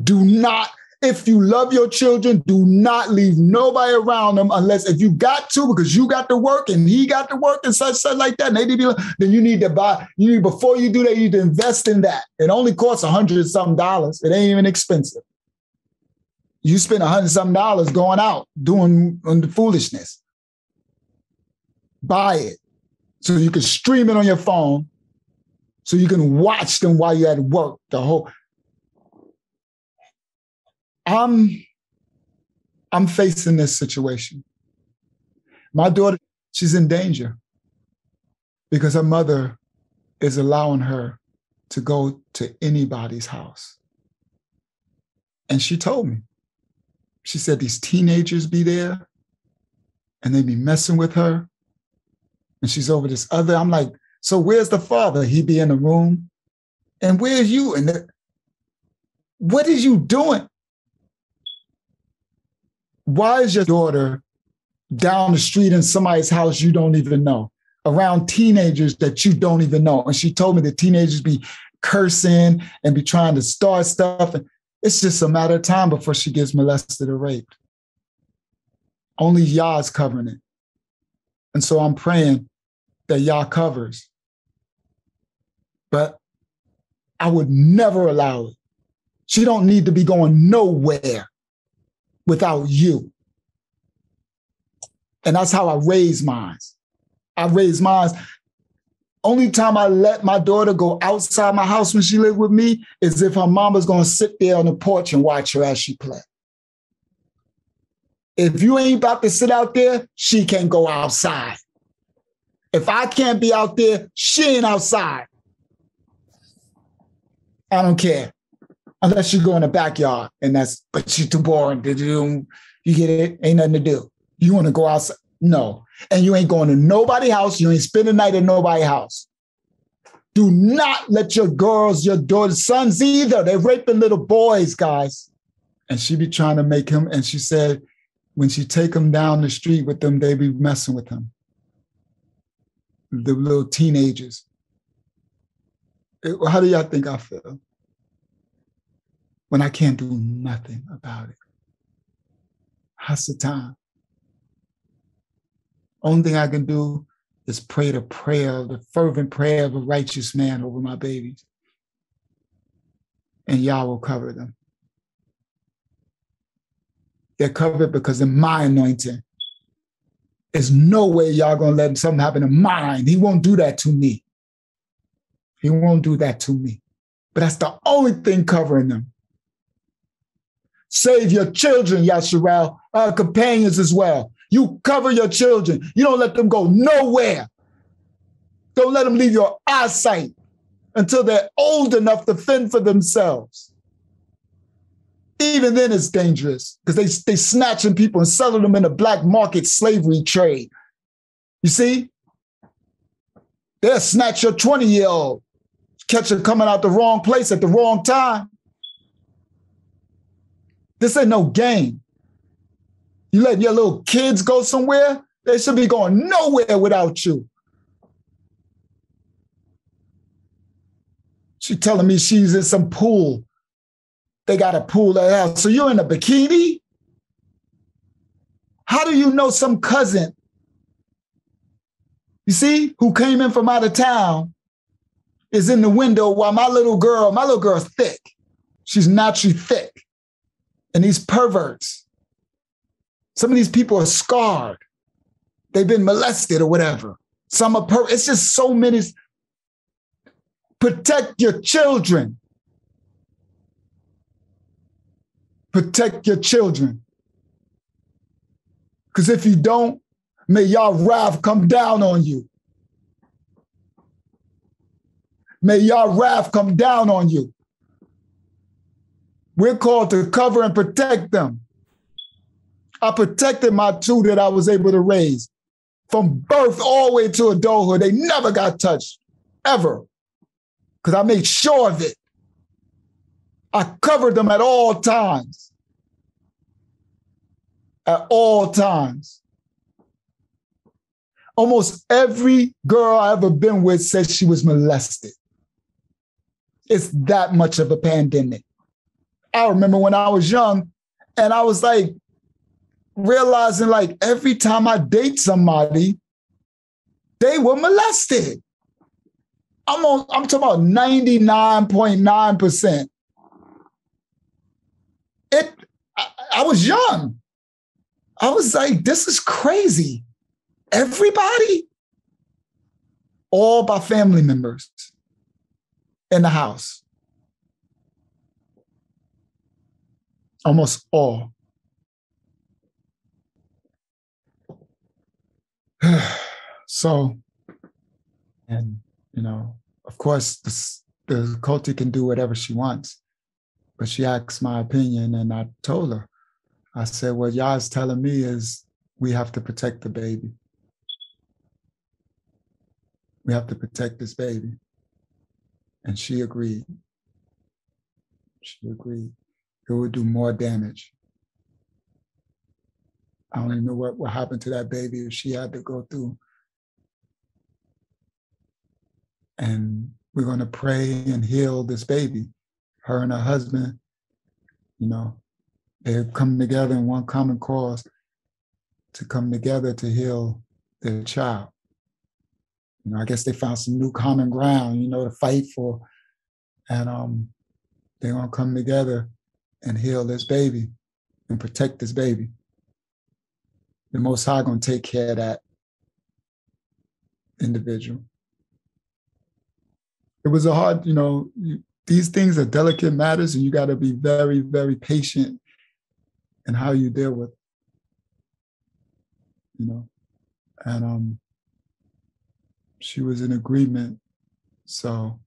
do not, if you love your children, do not leave nobody around them unless if you got to, because you got to work and he got to work and such like that. And they did, then you need to buy, before you do that, you need to invest in that. It only costs $100-something. It ain't even expensive. You spend $100-something going out doing the foolishness. Buy it so you can stream it on your phone, so you can watch them while you're at work. I'm facing this situation. My daughter, she's in danger because her mother is allowing her to go to anybody's house. And she told me, she said these teenagers be there and they be messing with her. And she's over this other. I'm like, so where's the father? He be in the room. And where's you? And what is you doing? Why is your daughter down the street in somebody's house you don't even know, around teenagers that you don't even know? And she told me the teenagers be cursing and be trying to start stuff. And it's just a matter of time before she gets molested or raped. Only Yah is covering it. And so I'm praying that Yah covers. But I would never allow it. She don't need to be going nowhere without you. And that's how I raise mine. Only time I let my daughter go outside my house when she lived with me is if her mama's going to sit there on the porch and watch her as she play. If you ain't about to sit out there, she can't go outside. If I can't be out there, she ain't outside. I don't care. Unless you go in the backyard, but she's too boring. You get it? Ain't nothing to do. You want to go outside? No. And you ain't going to nobody's house. You ain't spending the night at nobody's house. Do not let your girls, your daughters, sons either. They're raping little boys, guys. And she be trying to make him, and she said, when she take him down the street with them, they be messing with him. The little teenagers. How do y'all think I feel? When I can't do nothing about it. How's the time? Only thing I can do is pray the fervent prayer of a righteous man over my babies. And Yah will cover them. They're covered because of my anointing. There's no way y'all gonna let something happen to mine. He won't do that to me. He won't do that to me. But that's the only thing covering them. Save your children, Yasharal, our companions as well. You cover your children. You don't let them go nowhere. Don't let them leave your eyesight until they're old enough to fend for themselves. Even then it's dangerous because they snatching people and selling them in the black market slavery trade. You see? They'll snatch your 20-year-old, catch her coming out the wrong place at the wrong time. This ain't no game. You letting your little kids go somewhere? They should be going nowhere without you. She telling me she's in some pool. They got a pool at the house. So you're in a bikini? How do you know some cousin, you see, who came in from out of town is in the window while my little girl's thick. She's naturally thick. And these perverts, some of these people are scarred. They've been molested or whatever. Some are it's just so many. Protect your children. Protect your children. Because if you don't, may y'all wrath come down on you. May y'all wrath come down on you. We're called to cover and protect them. I protected my two that I was able to raise. From birth all the way to adulthood, they never got touched, ever. Because I made sure of it. I covered them at all times. At all times. Almost every girl I ever been with said she was molested. It's that much of a pandemic. I remember when I was young and I was like, realizing like every time I date somebody, they were molested. I'm talking about 99.9%. I was young. I was like, this is crazy. Everybody? All by family members in the house. Almost all. So, and you know, of course, the culty can do whatever she wants, but she asked my opinion, and I told her. I said, what y'all's telling me is we have to protect the baby. We have to protect this baby. And she agreed. She agreed. It would do more damage. I don't even know what happened to that baby if she had to go through. And we're going to pray and heal this baby. Her and her husband, you know, they've come together in one common cause to come together to heal their child. You know, I guess they found some new common ground, you know, to fight for. And they're going to come together and heal this baby and protect this baby. The Most High going to take care of that individual. It was a hard, you know, these things are delicate matters, and you got to be very, very patient in how you deal with it, you know. And she was in agreement. So,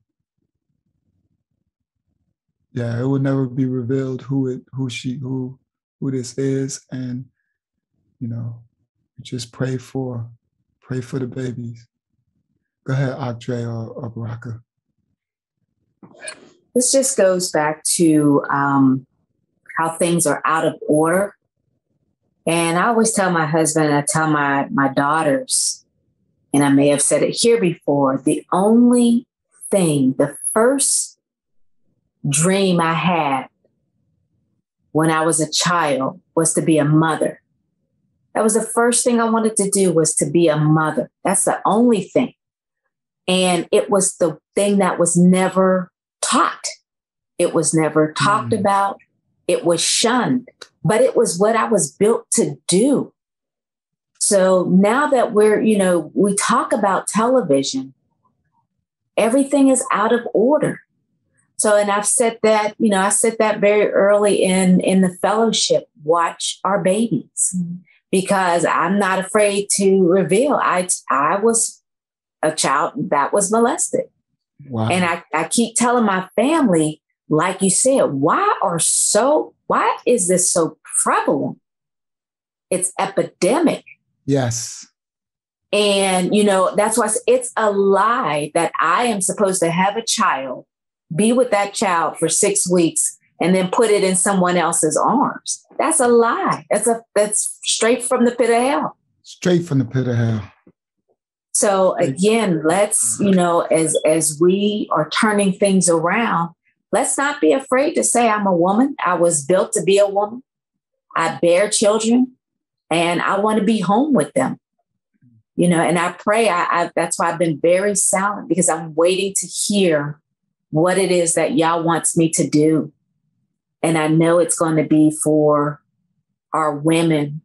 yeah, it will never be revealed who this is, and you know, just pray for the babies. Go ahead, Andre or Baraka. This just goes back to how things are out of order. And I always tell my husband, I tell my daughters, and I may have said it here before, the only thing, the first dream I had when I was a child was to be a mother. That was the first thing I wanted to do, was to be a mother. That's the only thing. And it was the thing that was never taught. It was never talked about. It was shunned, but it was what I was built to do. So now that we talk about television, everything is out of order. So, and I've said that, I said that very early in the fellowship, watch our babies. because I'm not afraid to reveal. I was a child that was molested. Wow. And I keep telling my family, like you said, why is this so prevalent? It's epidemic. Yes. And, that's why it's a lie that I am supposed to have a child, be with that child for 6 weeks, and then put it in someone else's arms. That's a lie. That's straight from the pit of hell. Straight from the pit of hell. So again, let's, as we are turning things around, let's not be afraid to say I'm a woman. I was built to be a woman. I bear children and I want to be home with them. And I pray, that's why I've been very silent, because I'm waiting to hear what it is that Yah wants me to do. And I know it's going to be for our women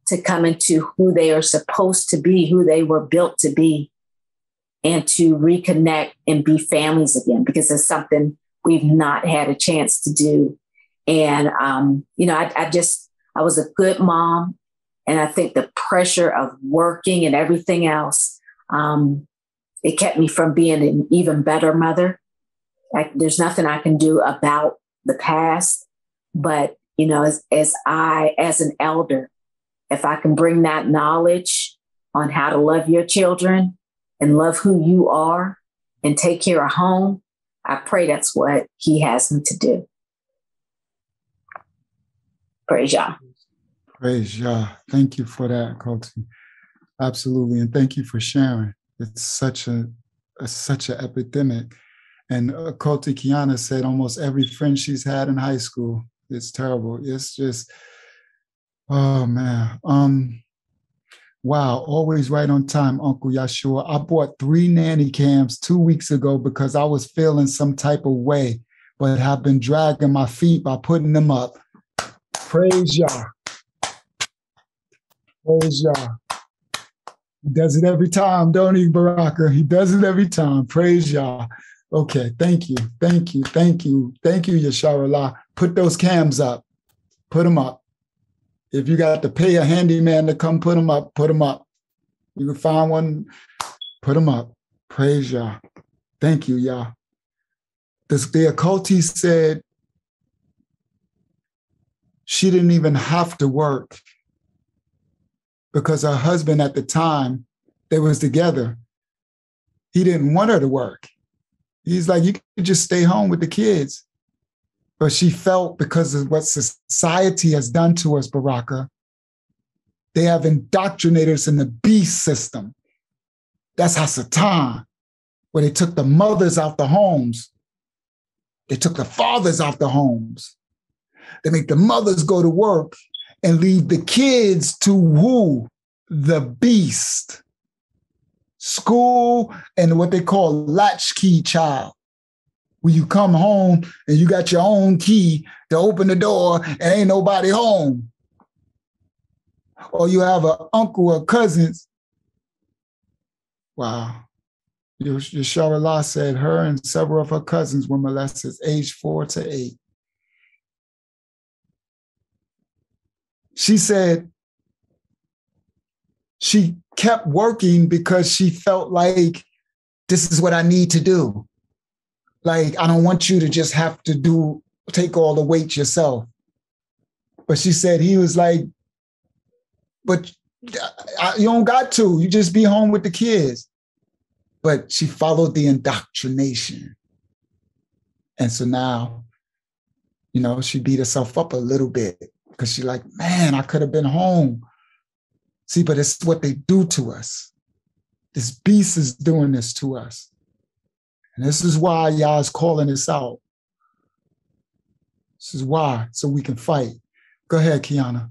to come into who they are supposed to be, who they were built to be, and to reconnect and be families again, because it's something we've not had a chance to do. And, I was a good mom. And I think the pressure of working and everything else, it kept me from being an even better mother. There's nothing I can do about the past, but, as an elder, if I can bring that knowledge on how to love your children and love who you are and take care of home, I pray that's what he has me to do. Praise Yah. Praise Yah. Thank you for that, Coty. Absolutely. And thank you for sharing. It's such an epidemic. And Coty Kiana said almost every friend she's had in high school. It's terrible. It's just, oh man. Wow. Always right on time, Uncle Yahshua. I bought 3 nanny cams 2 weeks ago because I was feeling some type of way, but have been dragging my feet by putting them up. Praise Yah. Praise Yah. He does it every time, don't he, Baraka? He does it every time. Praise Yah. Okay, thank you, Yasharallah. Put those cams up. Put them up. If you got to pay a handyman to come put them up, put them up. You can find one, put them up. Praise Yah. Thank you, Yah. The occultist said she didn't even have to work because her husband at the time, they was together. He didn't want her to work. He's like, you could just stay home with the kids. But she felt, because of what society has done to us, Baraka, they have indoctrinated us in the beast system. That's Hasatan, where they took the mothers out the homes. They took the fathers out the homes. They make the mothers go to work and leave the kids to who? The beast. School and what they call latchkey child. When you come home and you got your own key to open the door and ain't nobody home. Or you have an uncle or cousins. Wow. Yasharallah said her and several of her cousins were molested age 4 to 8. She said she kept working because she felt like this is what I need to do. Like, I don't want you to just have to take all the weight yourself. But she said he was like, but you don't got to. You just be home with the kids. But she followed the indoctrination. And so now, she beat herself up a little bit because she's like, man, I could have been home. See, but it's what they do to us. This beast is doing this to us. And this is why Yah is calling us out. This is why, so we can fight. Go ahead, Kiana.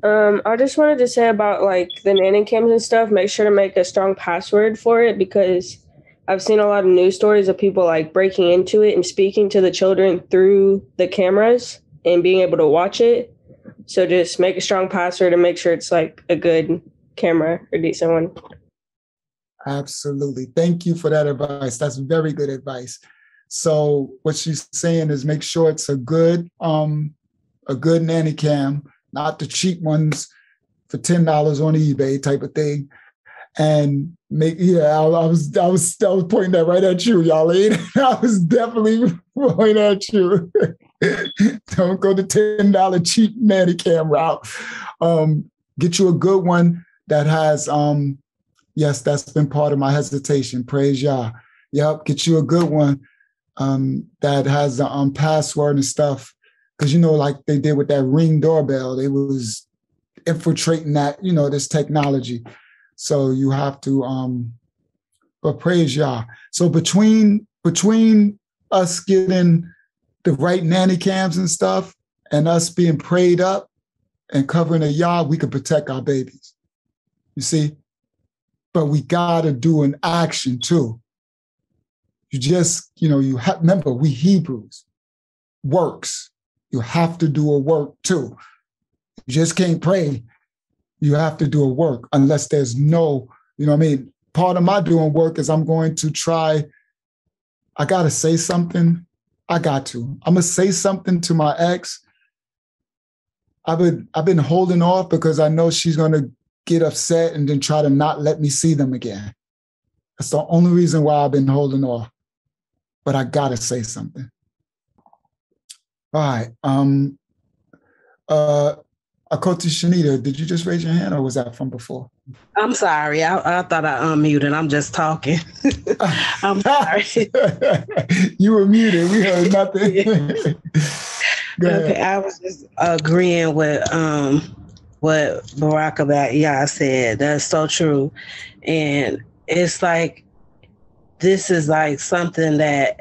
I just wanted to say about the nanny cams and stuff, make sure to make a strong password for it, because I've seen a lot of news stories of people breaking into it and speaking to the children through the cameras and being able to watch it. So just make a strong password and make sure it's a good camera or decent one. Absolutely. Thank you for that advice. That's very good advice. So what she's saying is make sure it's a good nanny cam not the cheap ones for $10 on eBay type of thing. And I was pointing that right at you, y'all. I was definitely pointing at you. Don't go the $10 cheap nanny cam route. Get you a good one that has, yes, that's been part of my hesitation. Praise Yah. Yep, get you a good one that has the password and stuff. Because, like they did with that Ring doorbell, they was infiltrating that, this technology. So you have to, but praise Yah. So between us getting the right nanny cams and stuff and us being prayed up and covering the yard, we can protect our babies. You see? But we got to do an action too. You just, remember, we Hebrews, works. You have to do a work too. You just can't pray. You have to do a work unless there's no, part of my doing work is I'm going to try, I got to say something. I'm going to say something to my ex. I've been holding off because I know she's going to get upset and then try to not let me see them again. That's the only reason why I've been holding off. But I got to say something. All right. Akoti Shanita, did you just raise your hand or was that from before? I'm sorry. I thought I unmuted. I'm just talking. I'm sorry. You were muted. We heard nothing. Okay, I was just agreeing with what Barack about Yah said. That's so true. And it's like, this is like something that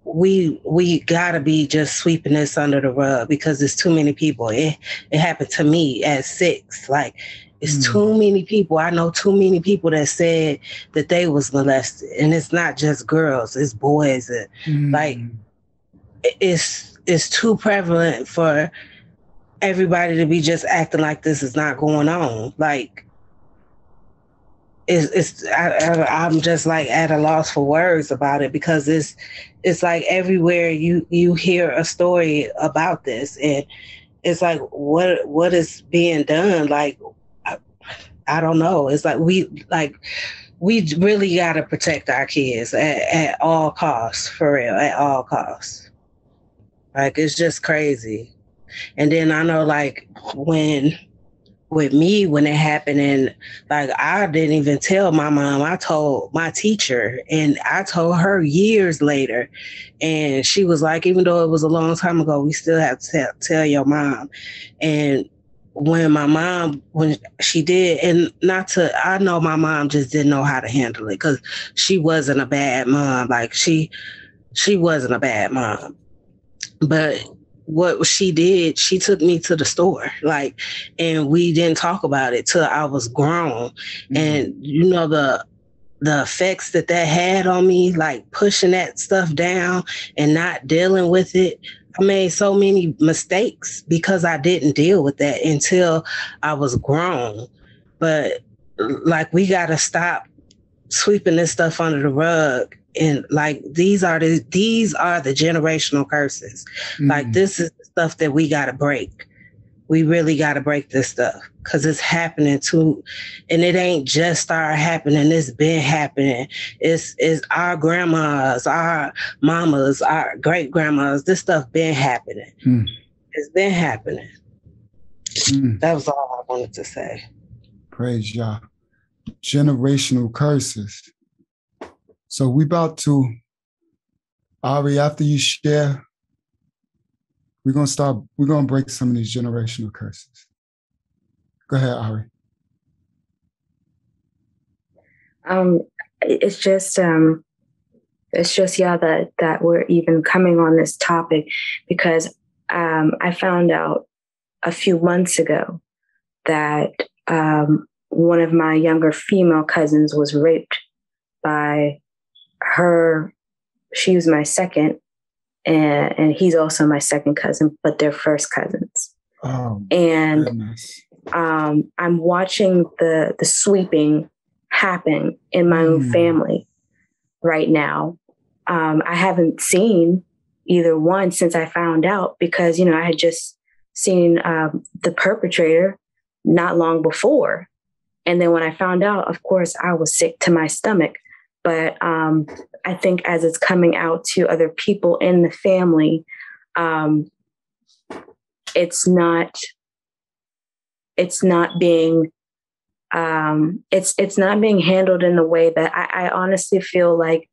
we gotta be just sweeping this under the rug because there's too many people. It happened to me at 6. Like, it's too many people. I know too many people that said that they was molested, and it's not just girls, it's boys. Like, it's too prevalent for everybody to be just acting like this is not going on. Like, I'm just like at a loss for words about it because it's like everywhere you hear a story about this, and it's like what is being done. Like, I don't know. It's like we really got to protect our kids at all costs, for real, at all costs. Like, it's just crazy. And then I know, like, when it happened, and like, I didn't even tell my mom. I told my teacher, and I told her years later, and she was like, even though it was a long time ago, we still have to tell your mom. And when she did, and I know my mom just didn't know how to handle it because she wasn't a bad mom. Like, she wasn't a bad mom, but what she did, she took me to the store, like, and we didn't talk about it till I was grown. And the effects that had on me, like pushing that stuff down and not dealing with it. I made so many mistakes because I didn't deal with that until I was grown. But like, we got to stop sweeping this stuff under the rug. And like, these are the generational curses. Like, this is the stuff that we got to break. We really got to break this stuff because it's happening too. And it ain't just started happening. It's been happening. It's our grandmas, our mamas, our great grandmas. This stuff been happening. It's been happening. That was all I wanted to say. Praise Yah. Generational curses. So we about to, Ari, after you share, we're going to break some of these generational curses. Go ahead, Ari. It's just that we're even coming on this topic because I found out a few months ago that one of my younger female cousins was raped by her. She was my second, and he's also my second cousin, but they're first cousins. Oh, and goodness. I'm watching the sweeping happen in my own family right now. I haven't seen either one since I found out because, I had just seen the perpetrator not long before. And then when I found out, of course, I was sick to my stomach. But I think as it's coming out to other people in the family, it's not being it's not being handled in the way that I honestly feel like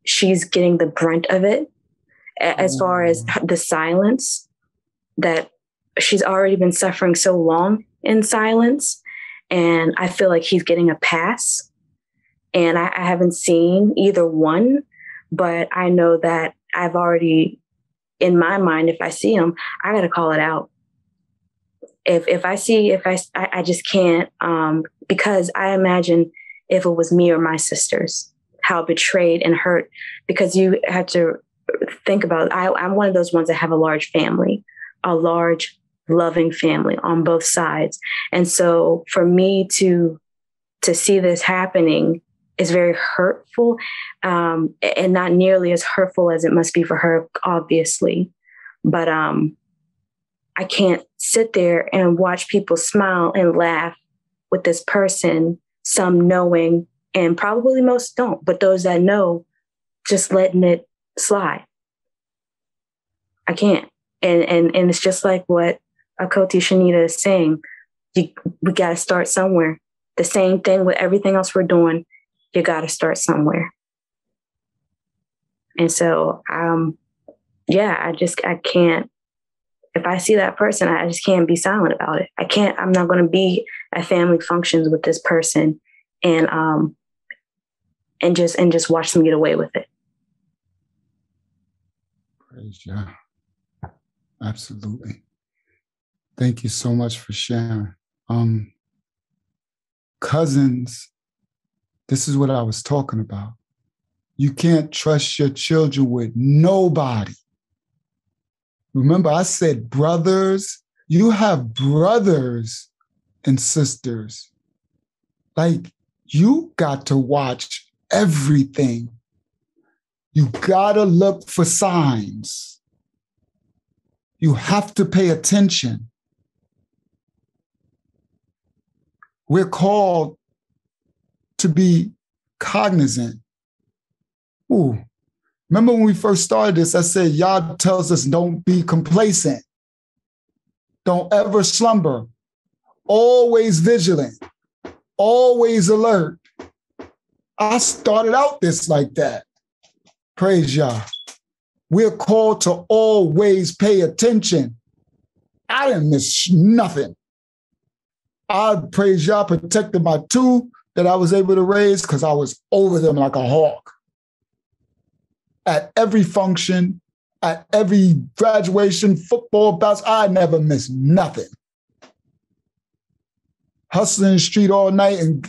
she's getting the brunt of it, as far as the silence that she's already been suffering so long in silence. And I feel like he's getting a pass. And I haven't seen either one, but I know that I've already, in my mind, if I see him, I got to call it out. I just can't, because I imagine if it was me or my sisters, how betrayed and hurt, because you have to think about it. I'm one of those ones that have a large family, a large loving family on both sides. And so for me to see this happening is very hurtful, and not nearly as hurtful as it must be for her, obviously. But I can't sit there and watch people smile and laugh with this person, some knowing, and probably most don't, but those that know, just letting it slide. I can't. And it's just like what Akoti Shanita is saying. We got to start somewhere. The same thing with everything else we're doing. You got to start somewhere. And so, I can't, if I see that person, I just can't be silent about it. I'm not going to be at family functions with this person and just watch them get away with it. Praise God. Absolutely. Thank you so much for sharing. Cousins, this is what I was talking about. You can't trust your children with nobody. Remember, I said brothers. You have brothers and sisters. Like, you got to watch everything. You got to look for signs. You have to pay attention. We're called to be cognizant. Ooh. Remember when we first started this, I said, Yah tells us don't be complacent. Don't ever slumber. Always vigilant. Always alert. I started out this like that. Praise Yah. We're called to always pay attention. I didn't miss nothing. I, praise Yah, protected my two that I was able to raise because I was over them like a hawk. At every function, at every graduation, football, basketball, I never missed nothing. Hustling the street all night and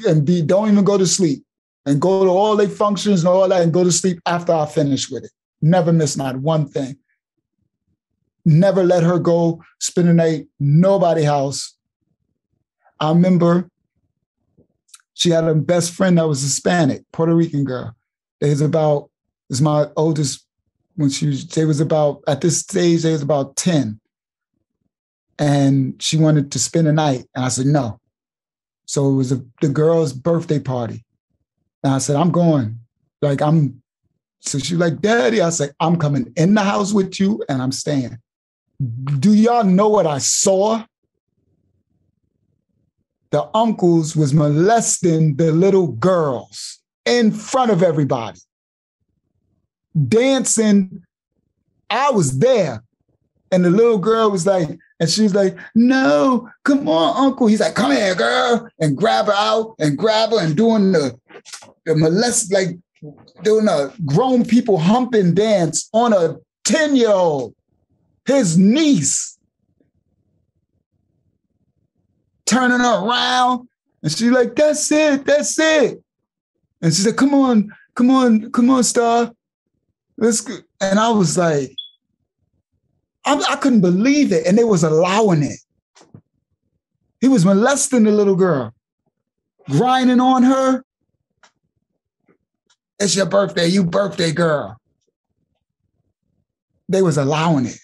don't even go to sleep. And go to all their functions and all that and go to sleep after I finish with it. Never miss not one thing. Never let her go spend the night nobody's house. I remember she had a best friend that was Hispanic, Puerto Rican girl. It's my oldest, they was about, at this stage, they was about 10. And she wanted to spend the night. And I said, no. So it was the girl's birthday party. And I said, I'm going. So she's like, Daddy, I said, I'm coming in the house with you and I'm staying. Do y'all know what I saw? The uncles was molesting the little girls in front of everybody. Dancing. I was there. And the little girl was like, and she was like, no, come on, uncle. He's like, come here, girl. And grab her out and grab her and doing the molest, like doing a grown people humping dance on a 10-year-old, his niece. Turning her around. And she's like, that's it. And she said, come on, Star. Let's go. And I was like, I couldn't believe it. And they was allowing it. He was molesting the little girl, grinding on her. It's your birthday, you birthday girl. They was allowing it.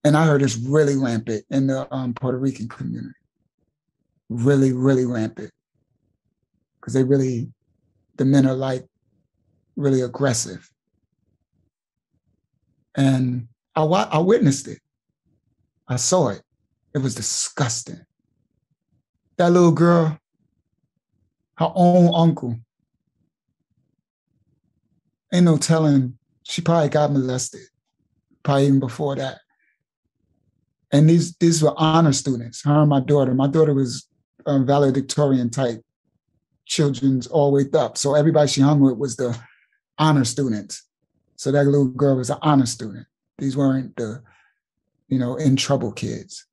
And I heard it's really rampant in the Puerto Rican community. Really, really rampant. Because the men are like really aggressive. And I witnessed it. I saw it. It was disgusting. That little girl, her own uncle, ain't no telling, she probably got molested, probably even before that. And these were honor students, her and my daughter. My daughter was valedictorian type, children's all the way up. So everybody she hung with was the honor students. So that little girl was an honor student. These weren't the, in trouble kids.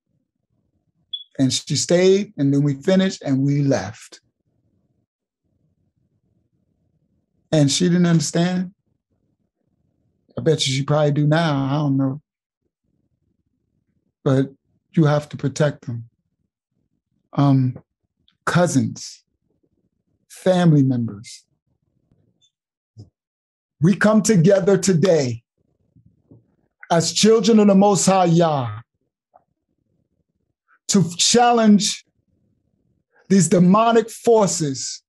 And she stayed, and then we finished, and we left. And she didn't understand. I bet you she probably do now. I don't know. But you have to protect them. Cousins, family members. We come together today as children of the Most High Yah to challenge these demonic forces.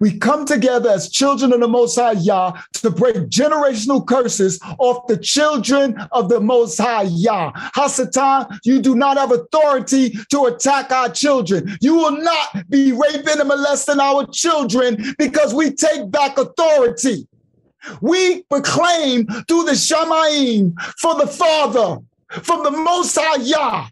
We come together as children of the Most High Yah to break generational curses off the children of the Most High Yah. Hasatan, you do not have authority to attack our children. You will not be raping and molesting our children because we take back authority. We proclaim through the Shamayim for the Father, from the Most High Yah.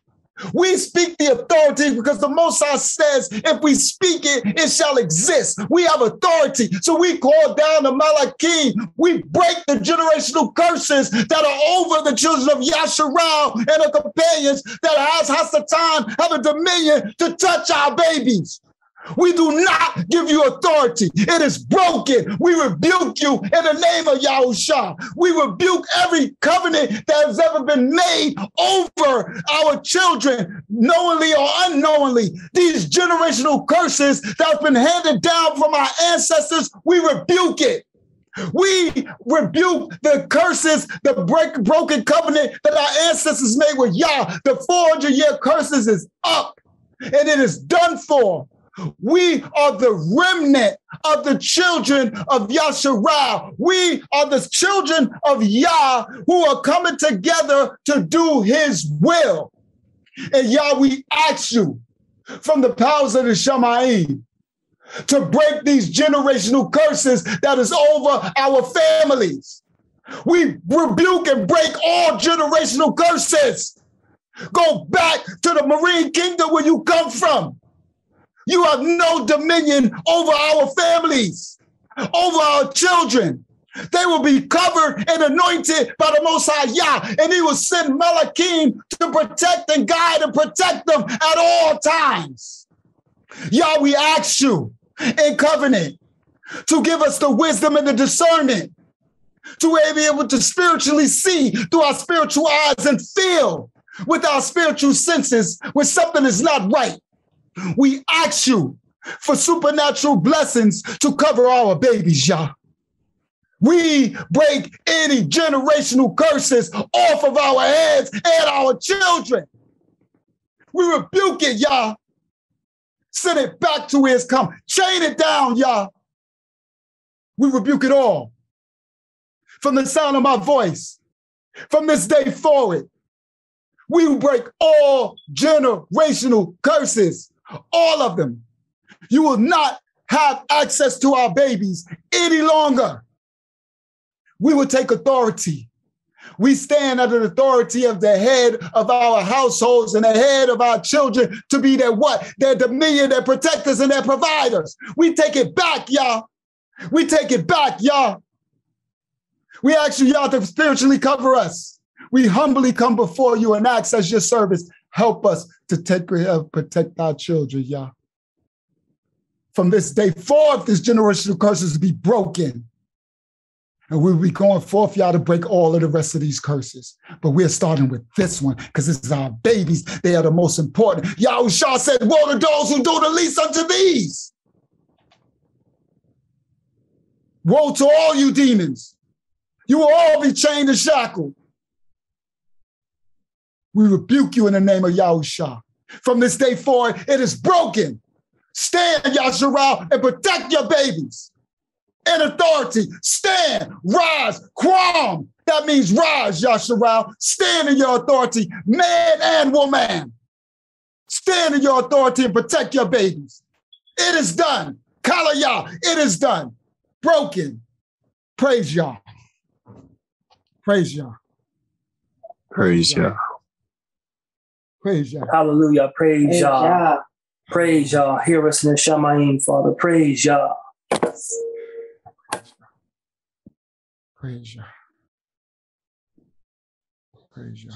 We speak the authority because the Most High says, if we speak it, it shall exist. We have authority. So we call down the Malachim. We break the generational curses that are over the children of Yasharal and her companions that has Hasatan have a dominion to touch our babies. We do not give you authority. It is broken. We rebuke you in the name of Yahushua. We rebuke every covenant that has ever been made over our children, knowingly or unknowingly. These generational curses that have been handed down from our ancestors, we rebuke it. We rebuke the curses, the broken covenant that our ancestors made with Yah. The 400-year curses is up, and it is done for. We are the remnant of the children of Yasharal. We are the children of Yah who are coming together to do his will. And Yah, we ask you from the powers of the Shamayim to break these generational curses that is over our families. We rebuke and break all generational curses. Go back to the marine kingdom where you come from. You have no dominion over our families, over our children. They will be covered and anointed by the Most High Yah, and he will send Malachim to protect and guide and protect them at all times. Yah, we ask you in covenant to give us the wisdom and the discernment to be able to spiritually see through our spiritual eyes and feel with our spiritual senses when something is not right. We ask you for supernatural blessings to cover our babies, Yah. We break any generational curses off of our heads and our children. We rebuke it, Yah. Send it back to where it's come. Chain it down, Yah. We rebuke it all. From the sound of my voice, from this day forward, we break all generational curses. All of them. You will not have access to our babies any longer. We will take authority. We stand under the authority of the head of our households and the head of our children to be their what? Their dominion, their protectors, and their providers. We take it back, Yah. We take it back, Yah. We ask you, Yah, to spiritually cover us. We humbly come before you and ask as your service, help us to protect our children, Yah. From this day forth, this generational curses will be broken. And we'll be going forth, Yah, to break all of the rest of these curses. But we're starting with this one because this is our babies. They are the most important. Yahushua said, woe to those who do the least unto these. Woe to all you demons. You will all be chained and shackled. We rebuke you in the name of Yahushua. From this day forward, it is broken. Stand, Yasharal, and protect your babies. In authority, stand, rise, Quam. That means rise, Yasharal. Stand in your authority, man and woman. Stand in your authority and protect your babies. It is done. Kalaya, it is done. Broken. Praise Yah. Praise Yah. Praise Yah. Praise Yah. Hallelujah. Praise Yah. Praise Yah. Hear us in the Shamayim, Father. Praise Yah. Praise Yah. Praise Yah.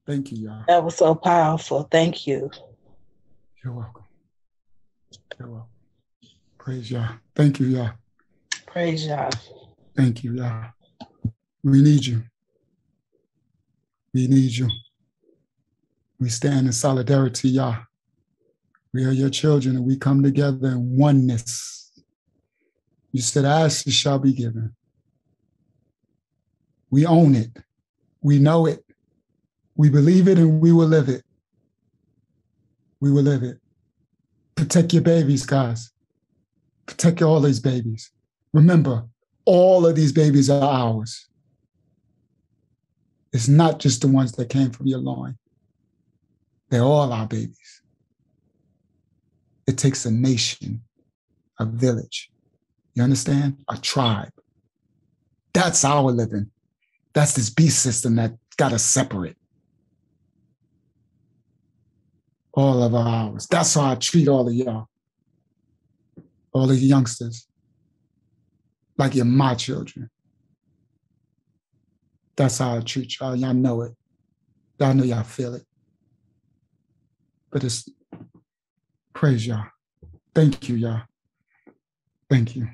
Thank you, Yah. That was so powerful. Thank you. You're welcome. You're welcome. Praise Yah. Thank you, Yah. Praise Yah. Thank you, Yah. We need you. We need you. We stand in solidarity, Yah. We are your children and we come together in oneness. You said, ask, it shall be given. We own it. We know it. We believe it and we will live it. We will live it. Protect your babies, guys. Protect all these babies. Remember, all of these babies are ours. It's not just the ones that came from your loin. They're all our babies. It takes a nation, a village. You understand? A tribe. That's our living. That's this beast system that got us separate. All of ours. That's how I treat all of y'all. All of you youngsters. Like you're my children. That's how I treat y'all. Y'all know it. Y'all know y'all feel it. But it's, praise y'all. Thank you, y'all. Thank you.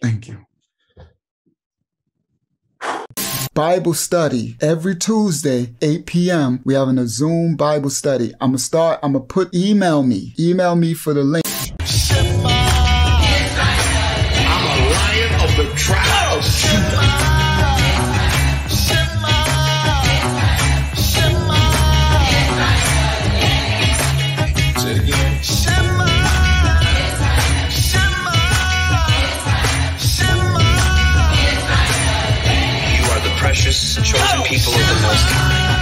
Thank you. Bible study every Tuesday, 8 p.m. We having a Zoom Bible study. I'm gonna put, email me for the link. I'm a lion of the tribe of Judah. Say it again. Precious, chosen people of the Most High.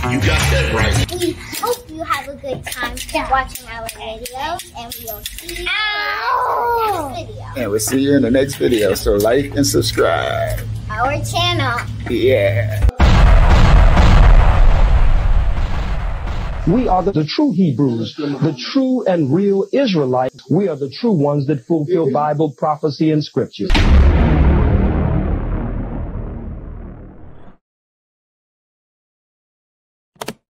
You got that right. We hope you have a good time watching our videos, and we will see you in the next video. And we'll see you in the next video. So like and subscribe. Our channel. Yeah. We are the true Hebrews, the true and real Israelites. We are the true ones that fulfill Bible prophecy and scripture.